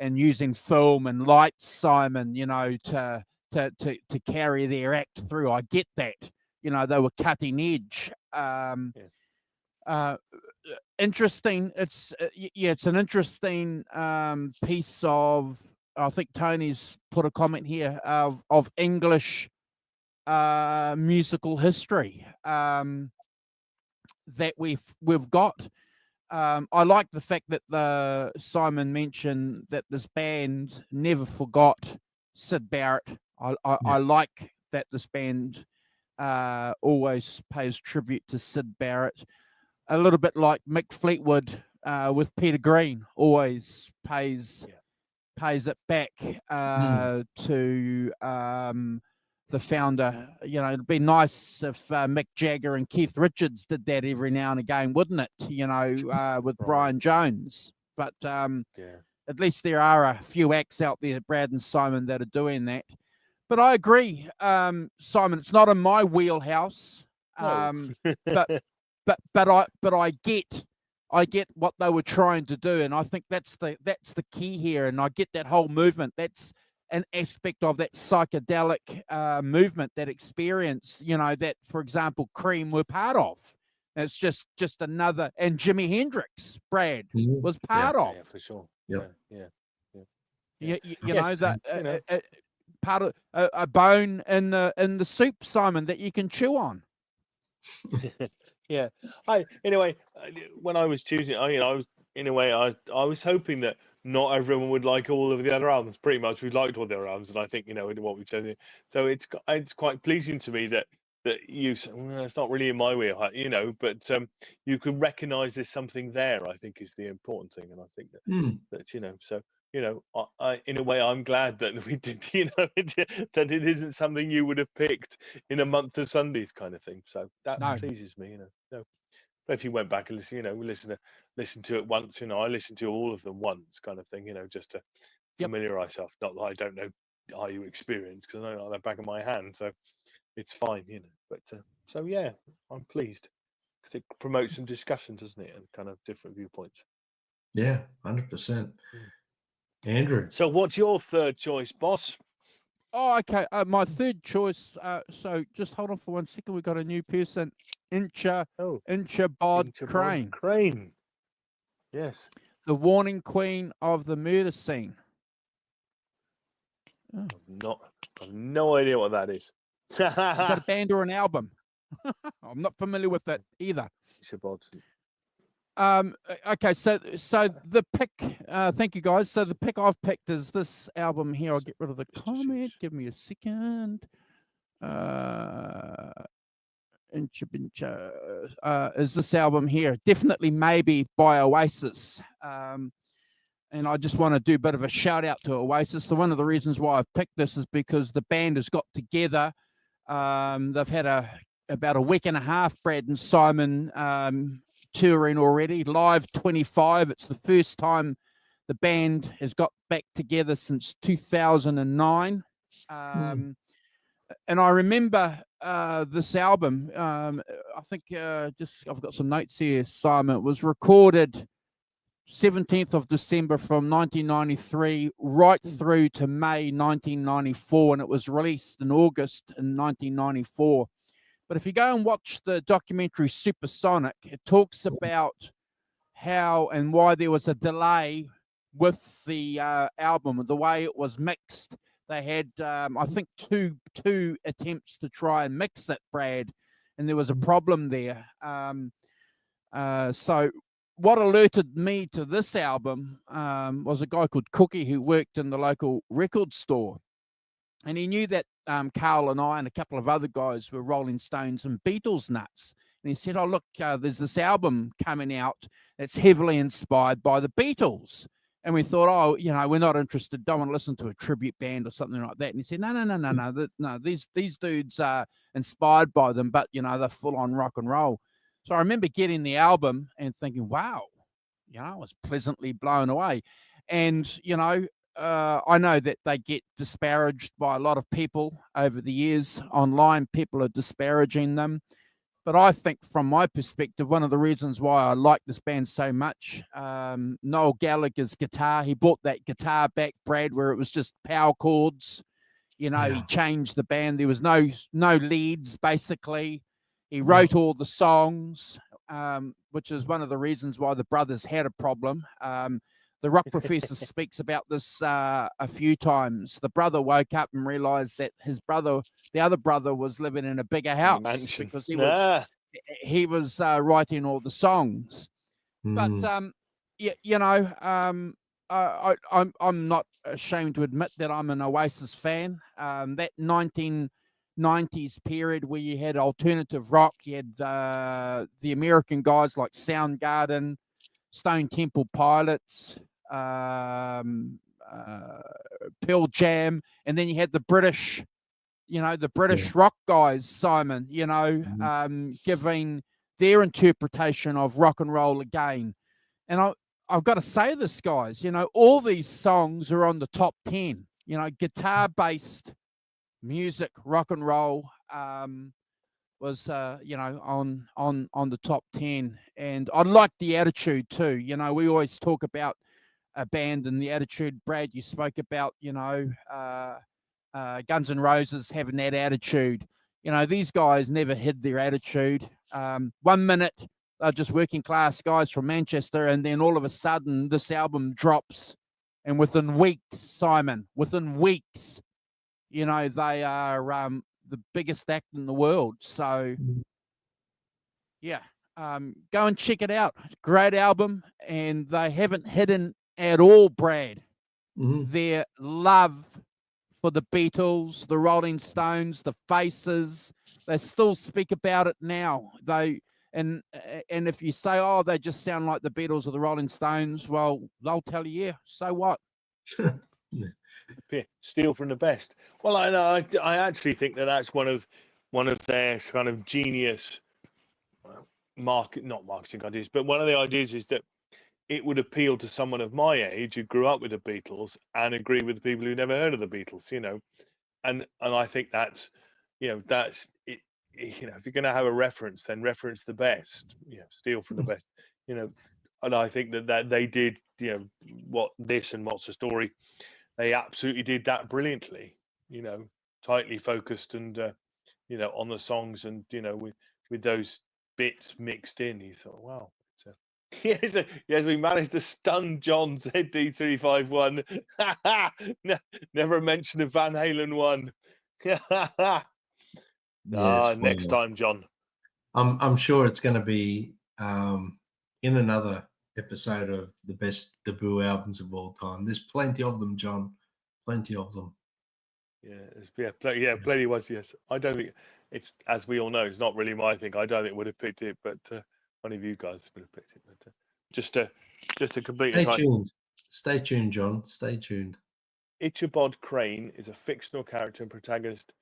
and using film and lights, Simon, to carry their act through. I get that. They were cutting edge. Interesting. It's an interesting piece of. I think Tony's put a comment here of English musical history that we've got. I like the fact that Simon mentioned that this band never forgot Syd Barrett. I like that this band always pays tribute to Syd Barrett. A little bit like Mick Fleetwood with Peter Green always pays it back to the founder. It'd be nice if Mick Jagger and Keith Richards did that every now and again, wouldn't it? With Brian Jones. But at least there are a few acts out there, Brad and Simon, that are doing that. But I agree, Simon. It's not in my wheelhouse, but I get what they were trying to do, and I think that's the key here. And I get that whole movement. That's an aspect of that psychedelic movement, that experience. That, for example, Cream were part of. It's just another, and Jimi Hendrix, Brad, was part of. Yeah, for sure. Yeah. Part of a bone in the soup, Simon, that you can chew on. Anyway, when I was choosing, I was hoping that not everyone would like all of the other albums. Pretty much, we liked all the other albums, and I think what we chose. So it's quite pleasing to me that you. Well, it's not really in my wheelhouse, but you can recognise there's something there. I think is the important thing, and I think that so. I in a way, I'm glad that we did, that it isn't something you would have picked in a month of Sundays kind of thing. So that pleases me, No. But if you went back and listen to it once, I listened to all of them once kind of thing, just to familiarise myself. Not that I don't know how you experience, because I know like the back of my hand, so it's fine, But I'm pleased because it promotes some discussion, doesn't it, and kind of different viewpoints. Yeah, 100%. Andrew. So what's your third choice, boss? Oh, okay. My third choice. So just hold on for 1 second. We've got a new person, Ichabod Crane. Crane. Yes. The warning queen of the murder scene. Oh. I've no idea what that is. Is that a band or an album? I'm not familiar with it either. Ichabod. Okay, so the pick. Thank you guys. So the pick I've picked is this album here. I'll get rid of the comment. Give me a second. Is this album here? Definitely Maybe by Oasis. And I just want to do a bit of a shout out to Oasis. So one of the reasons why I've picked this is because the band has got together. They've had about a week and a half, Brad and Simon, touring already. Live 25. It's the first time the band has got back together since 2009. And I remember this album. I think I've got some notes here, Simon. It was recorded 17th of December from 1993 right through to May 1994, and it was released in August in 1994. But if you go and watch the documentary Supersonic, it talks about how and why there was a delay with the album, the way it was mixed. They had, I think, two attempts to try and mix it, Brad, and there was a problem there. So what alerted me to this album was a guy called Cookie who worked in the local record store. And he knew that Carl and I and a couple of other guys were Rolling Stones and Beatles nuts. And he said, oh, look, there's this album coming out that's heavily inspired by the Beatles. And we thought, oh, we're not interested. Don't want to listen to a tribute band or something like that. And he said, no. These dudes are inspired by them, but, they're full on rock and roll. So I remember getting the album and thinking, wow, I was pleasantly blown away. And, I know that they get disparaged by a lot of people over the years. Online, people are disparaging them. But I think from my perspective, one of the reasons why I like this band so much, Noel Gallagher's guitar, he brought that guitar back, Brad, where it was just power chords. He changed the band. There was no leads, basically. He wrote all the songs, which is one of the reasons why the brothers had a problem. The rock professor speaks about this a few times. The brother woke up and realized that the other brother was living in a bigger house because he was writing all the songs. But I'm not ashamed to admit that I'm an Oasis fan. That 1990s period where you had alternative rock, you had the American guys like Soundgarden, Stone Temple Pilots, Pearl Jam, and then you had the British, rock guys, Simon, giving their interpretation of rock and roll again. And I've got to say this, guys, all these songs are on the top 10, guitar-based music, rock and roll, was on the top 10. And I like the attitude too. We always talk about a band and the attitude. Brad, you spoke about Guns N' Roses having that attitude. These guys never hid their attitude. 1 minute they're just working class guys from Manchester, and then all of a sudden this album drops, and within weeks, Simon, they are the biggest act in the world. So, go and check it out. Great album, and they haven't hidden at all, Brad, their love for the Beatles, the Rolling Stones, the Faces. They still speak about it now. And if you say, oh, they just sound like the Beatles or the Rolling Stones, well, they'll tell you, yeah, so what? Steal from the best. Well, I actually think that's one of their kind of genius not marketing ideas, but one of the ideas is that it would appeal to someone of my age who grew up with the Beatles and agree with the people who never heard of the Beatles, and I think that's it. If you're going to have a reference, then reference the best. Steal from the best. And I think that they did. What's the story? They absolutely did that brilliantly. Tightly focused and on the songs, and with those bits mixed in. You thought, wow. Yes, we managed to stun John ZD351. Never mention a Van Halen one. Next time, John. I'm sure it's going to be in another episode of the best debut albums of all time. There's plenty of them, John. Plenty of them. Plenty was. Yes, I don't think it's, as we all know, it's not really my thing. I don't think would have picked it, but one of you guys would have picked it. But just to complete Stay it, tuned. Stay tuned, John. Stay tuned. Ichabod Crane is a fictional character and protagonist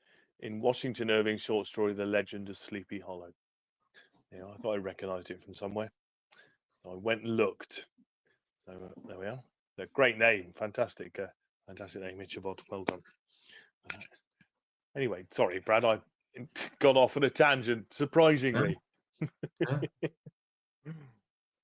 in Washington Irving's short story, The Legend of Sleepy Hollow. Yeah, I thought I recognised it from somewhere. So I went and looked. So there we are. A great name, fantastic name, Ichabod. Well done. Anyway, sorry, Brad, I got off on a tangent, surprisingly. Huh?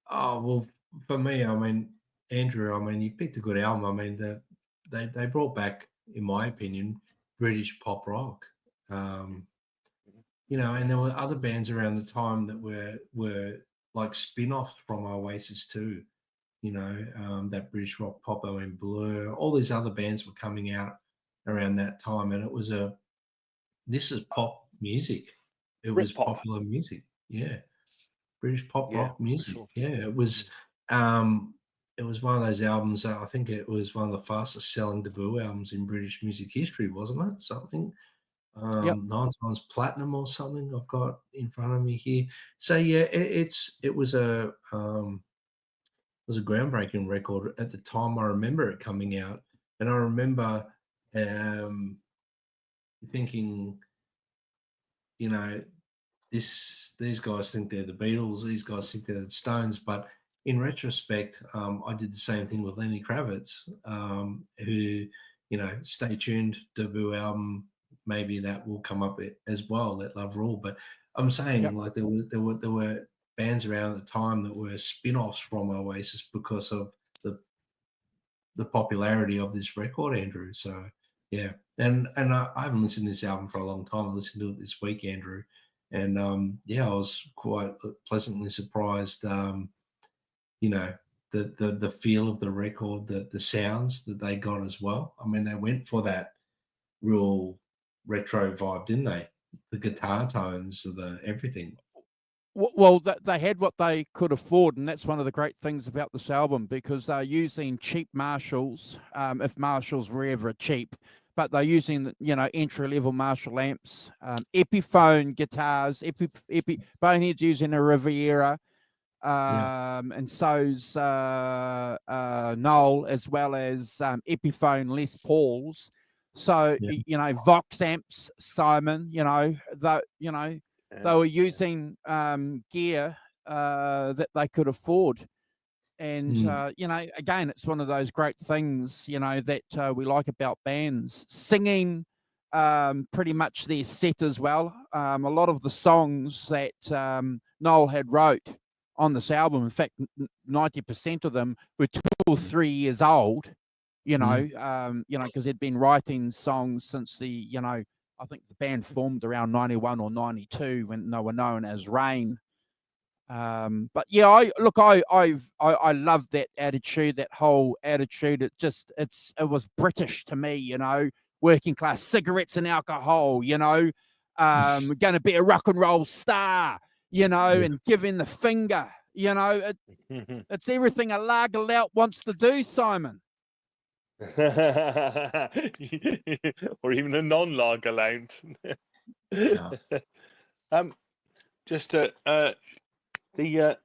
Oh, well, for me, I mean, Andrew, I mean, you picked a good album. I mean, they brought back, in my opinion, British pop rock. You know, and there were other bands around the time that were like spin-offs from Oasis too. You know, that British rock pop, I mean, Blur, all these other bands were coming out around that time, and it was this is pop music. It was popular music, yeah. British pop rock music, sure. yeah. It was one of those albums. I think it was one of the fastest selling debut albums in British music history, wasn't it? Something 9 times platinum or something. I've got in front of me here. So yeah, it was a groundbreaking record at the time. I remember it coming out, and I remember thinking, you know, these guys think they're the Beatles, these guys think they're the Stones, but in retrospect, I did the same thing with Lenny Kravitz, who, you know, Stay Tuned debut album, maybe that will come up as well, Let Love Rule. But I'm saying like there were bands around at the time that were spin-offs from Oasis because of the popularity of this record, Andrew. So yeah, and I haven't listened to this album for a long time. I listened to it this week, Andrew, and I was quite pleasantly surprised. You know, the feel of the record, the sounds that they got as well. I mean, they went for that real retro vibe, didn't they? The guitar tones, the everything. Well, they had what they could afford, and that's one of the great things about this album, because they're using cheap Marshalls, if Marshalls were ever cheap, but they're using, you know, entry-level Marshall amps, Epiphone guitars, Bonehead's using a Riviera, and so's Noel, as well as Epiphone Les Pauls. So, you know, Vox amps, Simon, you know, they were using gear that they could afford. And, you know, again, it's one of those great things, you know, that we like about bands. Singing pretty much their set as well. A lot of the songs that Noel had wrote on this album, in fact, 90% of them were 2 or 3 years old, you know, because they'd been writing songs since I think the band formed around 91 or 92 when they were known as Rain. But yeah, I love that attitude, that whole attitude. It was British to me, you know, working class, cigarettes and alcohol, you know, going to be a rock and roll star, you know, and giving the finger, you know, it's everything a lager lout wants to do, Simon. Or even a non-lager lounge. Just the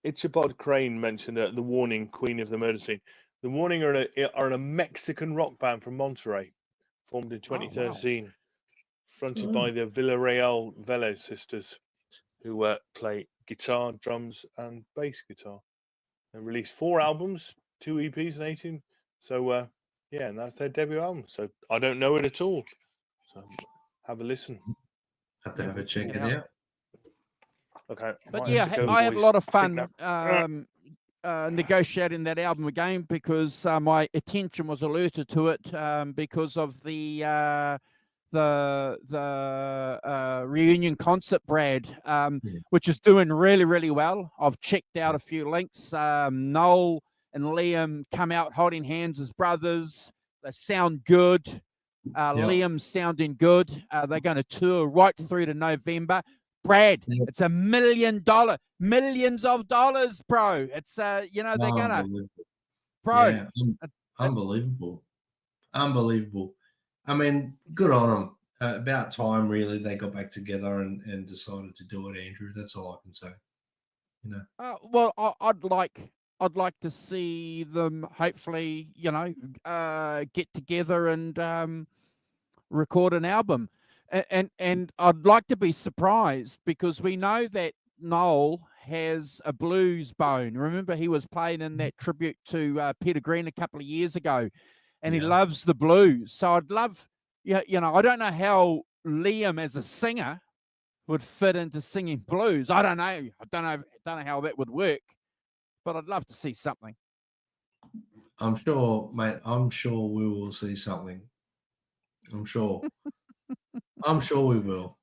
Ichabod Crane mentioned the Warning, Queen of the Murder Scene. The Warning are a Mexican rock band from Monterrey, formed in 2013, fronted by the Villarreal Velez sisters, who play guitar, drums, and bass guitar. They released 4 albums, 2 EPs, and 18. So and that's their debut album. So I don't know it at all. So have a listen. Have to have a check it out. Okay. But yeah, I had a lot of fun negotiating that album again, because my attention was alerted to it because of the reunion concert, Brad, which is doing really, really well. I've checked out a few links. Noel and Liam come out holding hands as brothers. They sound good. Liam's sounding good. They're going to tour right through to November. Brad, Yeah. it's $1 million, millions of dollars, bro. It's you know, they're gonna, Unbelievable. bro. Yeah, unbelievable. Unbelievable. I mean, good on them. About time, really, they got back together and decided to do it, Andrew. That's all I can say. You know. Well, I'd like to see them hopefully, you know, get together and record an album, and I'd like to be surprised because we know that Noel has a blues bone. Remember, he was playing in that tribute to Peter Green a couple of years ago, and he Yeah. loves the blues. So I'd love, you know, I don't know how Liam as a singer would fit into singing blues. I don't know how that would work, but I'd love to see something. I'm sure, mate. I'm sure we will see something. I'm sure. I'm sure we will.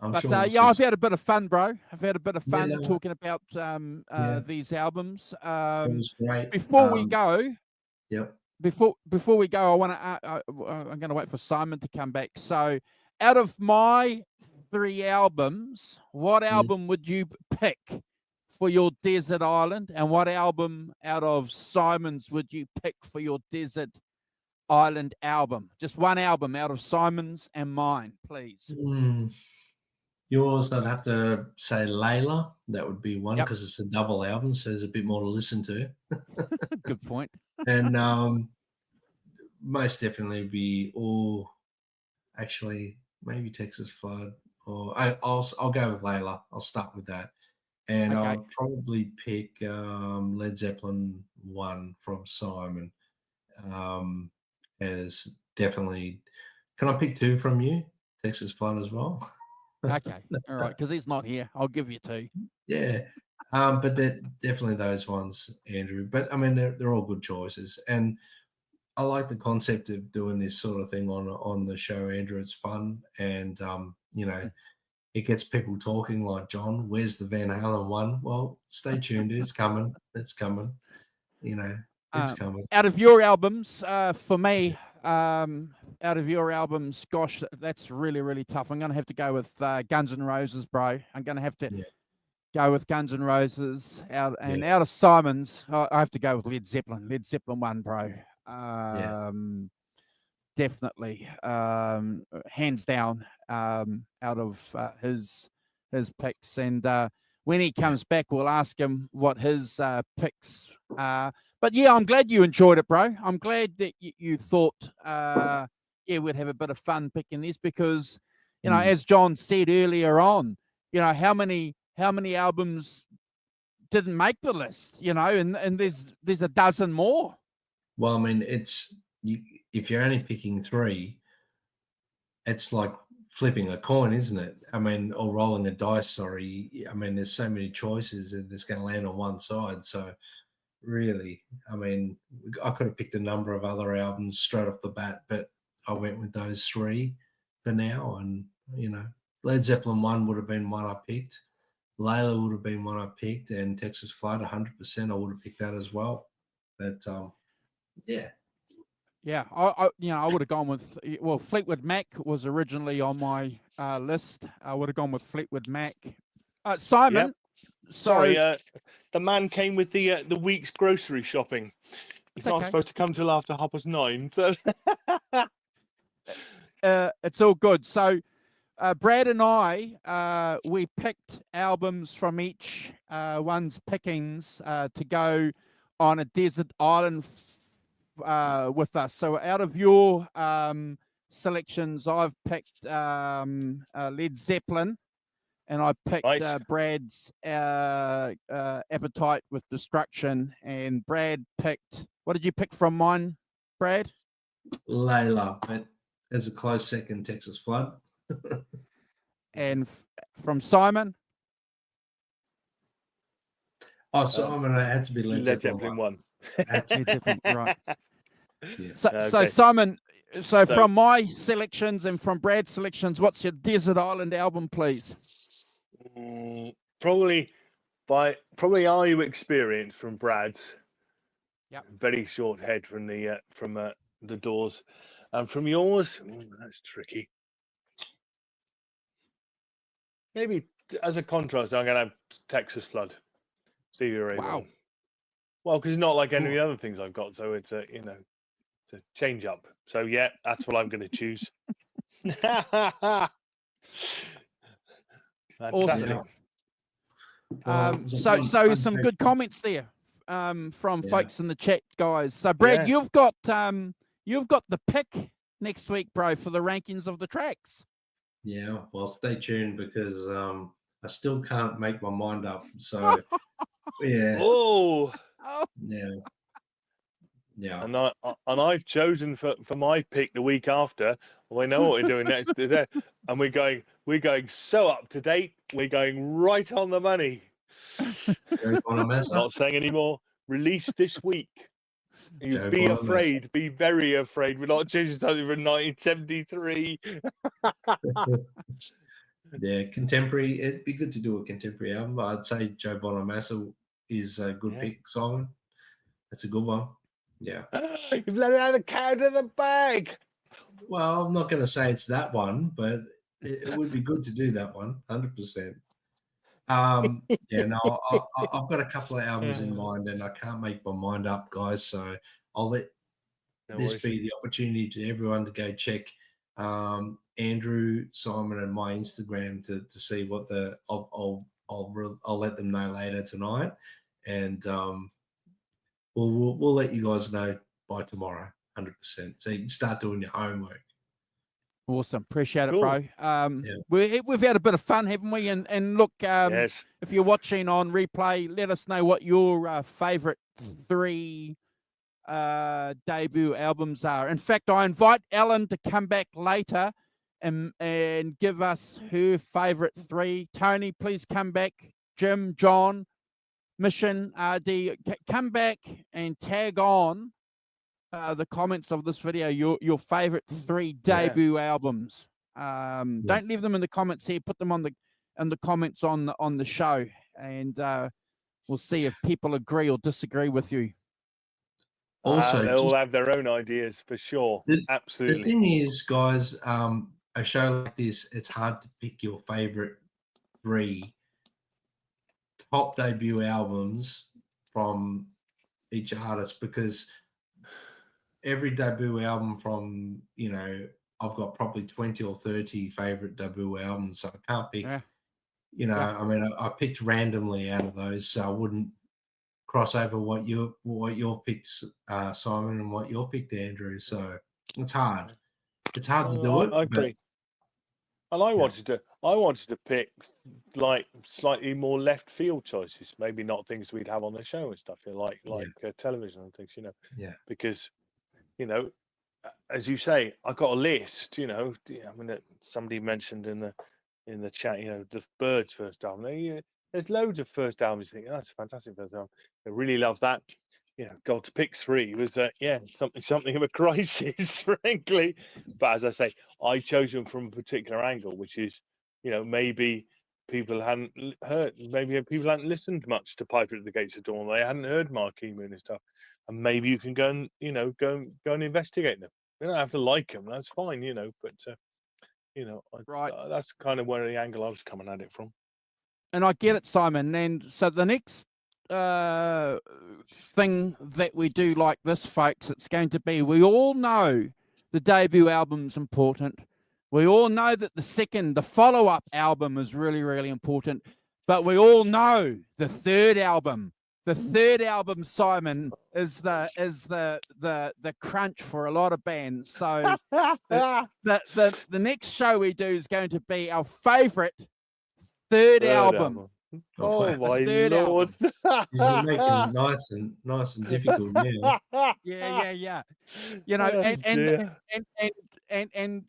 I'm But sure. We'll yeah, I've see had a bit of fun, bro. I've had a bit of Yeah, fun no, talking about yeah, these albums. it was great. Before we go, Yep. before we go, I want to. I'm going to wait for Simon to come back. So, out of my 3 albums, what album would you pick for your desert island, and what album out of Simon's would you pick for your desert island album? Just one album out of Simon's and mine, please. Yours, I'd have to say Layla. That would be one Yep. because it's a double album, so there's a bit more to listen to. Good point. And most definitely be, actually, maybe Texas Flood, or I'll go with Layla. I'll start with that, and Okay. I'll probably pick Led Zeppelin 1 from Simon. As definitely. Can I pick 2 from you? Texas Flood as well. Okay. All right. Because he's not here. I'll give you 2. Yeah. But they're definitely those ones, Andrew. But I mean, they're all good choices, and I like the concept of doing this sort of thing on the show, Andrew. It's fun, and you know, it gets people talking. Like, John, where's the Van Halen one? Well, stay tuned. It's coming. It's coming. You know, it's coming. Out of your albums, for me, out of your albums, gosh, that's really, really tough. I'm going to have to go with Guns N' Roses, bro. I'm going to have to go with Guns N' Roses. Out of Simon's, I have to go with Led Zeppelin. Led Zeppelin 1, bro. Definitely, hands down, out of his picks. And when he comes back, we'll ask him what his picks are. But yeah, I'm glad you enjoyed it, bro. I'm glad that you thought, we'd have a bit of fun picking this because, you know, as John said earlier on, you know, how many albums didn't make the list, you know, and there's a dozen more. Well, I mean, if you're only picking 3, it's like flipping a coin, isn't it? I mean, or rolling a dice. Sorry. I mean, there's so many choices, and it's going to land on one side. So, really, I mean, I could have picked a number of other albums straight off the bat, but I went with those 3 for now. And you know, Led Zeppelin 1 would have been one I picked. Layla would have been one I picked, and Texas Flood 100%. I would have picked that as well. But yeah. Yeah, I would have gone with, well, Fleetwood Mac was originally on my list. I would have gone with Fleetwood Mac. Simon, Yep. Sorry, the man came with the week's grocery shopping. He's not supposed to come till after 9:30. So it's all good. So Brad and I, we picked albums from each one's pickings to go on a desert island with us. So out of your selections, I've picked Led Zeppelin, and I picked Brad's Appetite with Destruction, and Brad picked, what did you pick from mine, Brad? Layla, but there's a close second, Texas Flood. And from Simon? Oh, Simon, it had to be Led Zeppelin 1. Led Zeppelin, right. Yeah. So Simon, from my selections and from Brad's selections, what's your desert island album, please? Probably Are You Experienced from Brad's. Yep. Very short head from the Doors. And from yours, that's tricky. maybe as a contrast, I'm gonna have Texas Flood, Stevie Ray Wow. Vaughan. Well, because it's not like any of Cool. the other things I've got, so it's a it's a change up. So yeah, that's what I'm gonna choose. Fantastic. Awesome. Well, So some good comments there from Yeah. folks in the chat, guys. So Brad, Yeah. you've got the pick next week, bro, for the rankings of the tracks. Yeah, well, stay tuned because I still can't make my mind up. So yeah, Oh, yeah, yeah. and I've chosen for my pick the week after. We know what we're doing next today, and we're going so up to date. We're going right on the money. Joe Bonamassa. Not saying anymore. Released this week. You Joe be Bonamassa. afraid. Be very afraid. We're not choosing something from 1973. Yeah, contemporary. It'd be good to do a contemporary album. I'd say Joe Bonamassa is a good Yeah. pick, Simon. That's a good one. Yeah. You've let out the cat out of the bag. Well, I'm not going to say it's that one, but it would be good to do that one, 100%. Yeah, no, I've got a couple of albums in mind, and I can't make my mind up, guys. So I'll let this be the opportunity to everyone to go check Andrew, Simon, and my Instagram to see what I'll let them know later tonight, and we'll let you guys know by tomorrow, 100%. So you can start doing your homework. Awesome. Appreciate Cool. it, bro. We've had a bit of fun, haven't we? And look, Yes. if you're watching on replay, let us know what your favorite 3 debut albums are. In fact, I invite Ellen to come back later and give us her favorite 3. Tony, please come back. Jim, John, Mission, RD, come back and tag on the comments of this video, your favorite 3 debut albums. Don't leave them in the comments here. Put them in the comments on the show, and we'll see if people agree or disagree with you. Also, they all have their own ideas for sure. Absolutely. The thing is, guys, a show like this, it's hard to pick your favorite 3 top debut albums from each artist, because every debut album from, I've got probably 20 or 30 favorite debut albums, so I can't pick, I mean, I picked randomly out of those, so I wouldn't cross over what your picked, Simon, and what your picked, Andrew. So it's hard. It's hard to do it. I agree. And I wanted to pick like slightly more left field choices, maybe not things we'd have on the show and stuff, like television and things, Yeah. because as you say, I got a list. I mean, somebody mentioned in the chat, the Birds' first album. There's loads of first albums. You think, that's a fantastic first album. I really love that. God, to pick 3 was something of a crisis, frankly. But as I say, I chose them from a particular angle, which is, maybe people hadn't heard, maybe people hadn't listened much to Piper at the Gates of Dawn. They hadn't heard Marquee Moon and stuff, and maybe you can go and go and investigate them. You don't have to like them. That's fine, But Right. That's kind of where the angle I was coming at it from. And I get it, Simon. And so the next thing that we do like this, folks, it's going to be, we all know the debut album's important. We all know that the follow-up album is really, really important. But we all know the third album. The third album, Simon, is the crunch for a lot of bands. So the next show we do is going to be our favorite third album. Oh my Lord! You're making it nice and difficult now. Yeah. And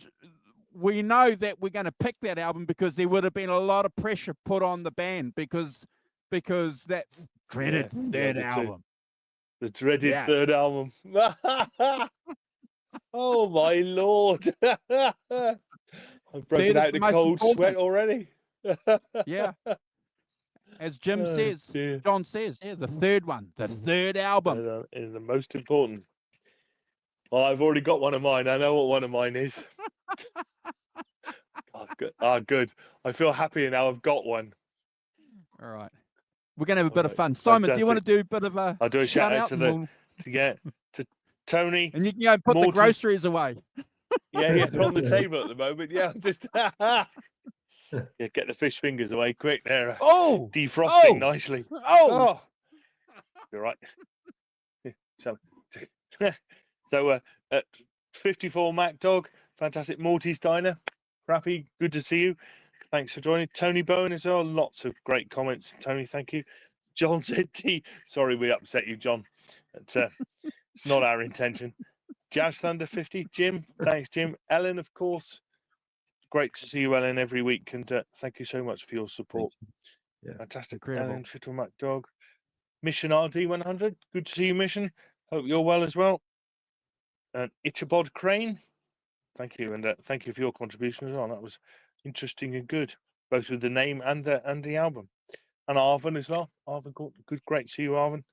we know that we're going to pick that album because there would have been a lot of pressure put on the band because that dreaded third album. The dreaded third album. Oh my Lord! I've broken out the cold sweat already. Yeah. As Jim says, John says, the third one, the third album is the most important. Well, I've already got one of mine. I know what one of mine is. Oh, good. Oh, good. I feel happier now. I've got one. All right. We're going to have a bit of Alright, fun. Simon, do you want to fantastic. do a bit of a I'll do a shout shout out out? to And, we'll, to Tony. and you can go and put the Morty. groceries away. Yeah, they're on the table at the moment. Yeah, just yeah, get the fish fingers away quick. They're Oh! defrosting Oh! nicely. Oh! You're right. So, 54 Mac Dog, fantastic. Morty's Diner, Crappy, good to see you. Thanks for joining. Tony Bowen as well. Lots of great comments. Tony, thank you. John said, sorry we upset you, John. It's not our intention. Jazz Thunder 50, Jim. Thanks, Jim. Ellen, of course. Great to see you, Ellen, every week. And thank you so much for your support. Yeah, fantastic. incredible. Ellen, Fittle Mac Dog. Mission RD100. Good to see you, Mission. Hope you're well as well. And Ichabod Crane. Thank you. And thank you for your contribution as well. That was interesting and good, both with the name and the album. And Arvin as well. Arvin, good, great to see you, Arvin.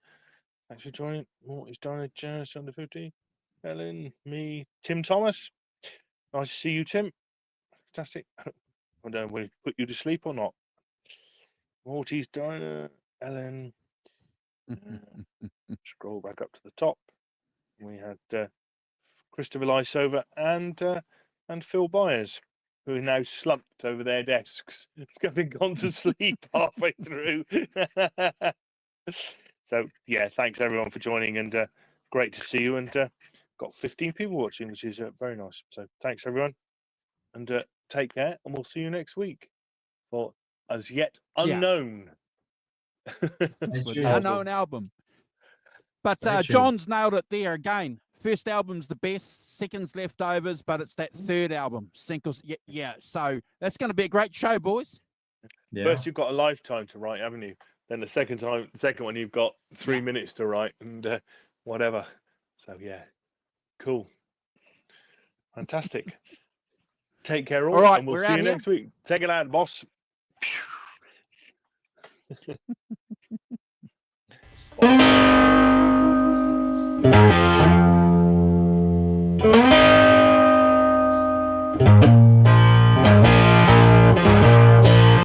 Thanks for joining. Morty's Diner, Jazz Under 50. Ellen, me, Tim Thomas. Nice to see you, Tim. Fantastic. I don't know if we put you to sleep or not. Morty's Diner, Ellen. Scroll back up to the top. We had Christopher Lysova and Phil Byers, who are now slumped over their desks, having gone to sleep halfway through. So, yeah, thanks everyone for joining, and great to see you. And got 15 people watching, which is very nice. So, thanks everyone, and take care, and we'll see you next week for as yet unknown. The unknown album. But John's nailed it there again. First album's the best, second's leftovers, but it's that third album, Sinkles. Yeah. So that's going to be a great show, boys. Yeah. First, you've got a lifetime to write, haven't you? Then the second one, you've got 3 minutes to write and whatever. So yeah, cool, fantastic. Take care, all right, and we'll we're see out you here. next week. Take it out, boss. Bye.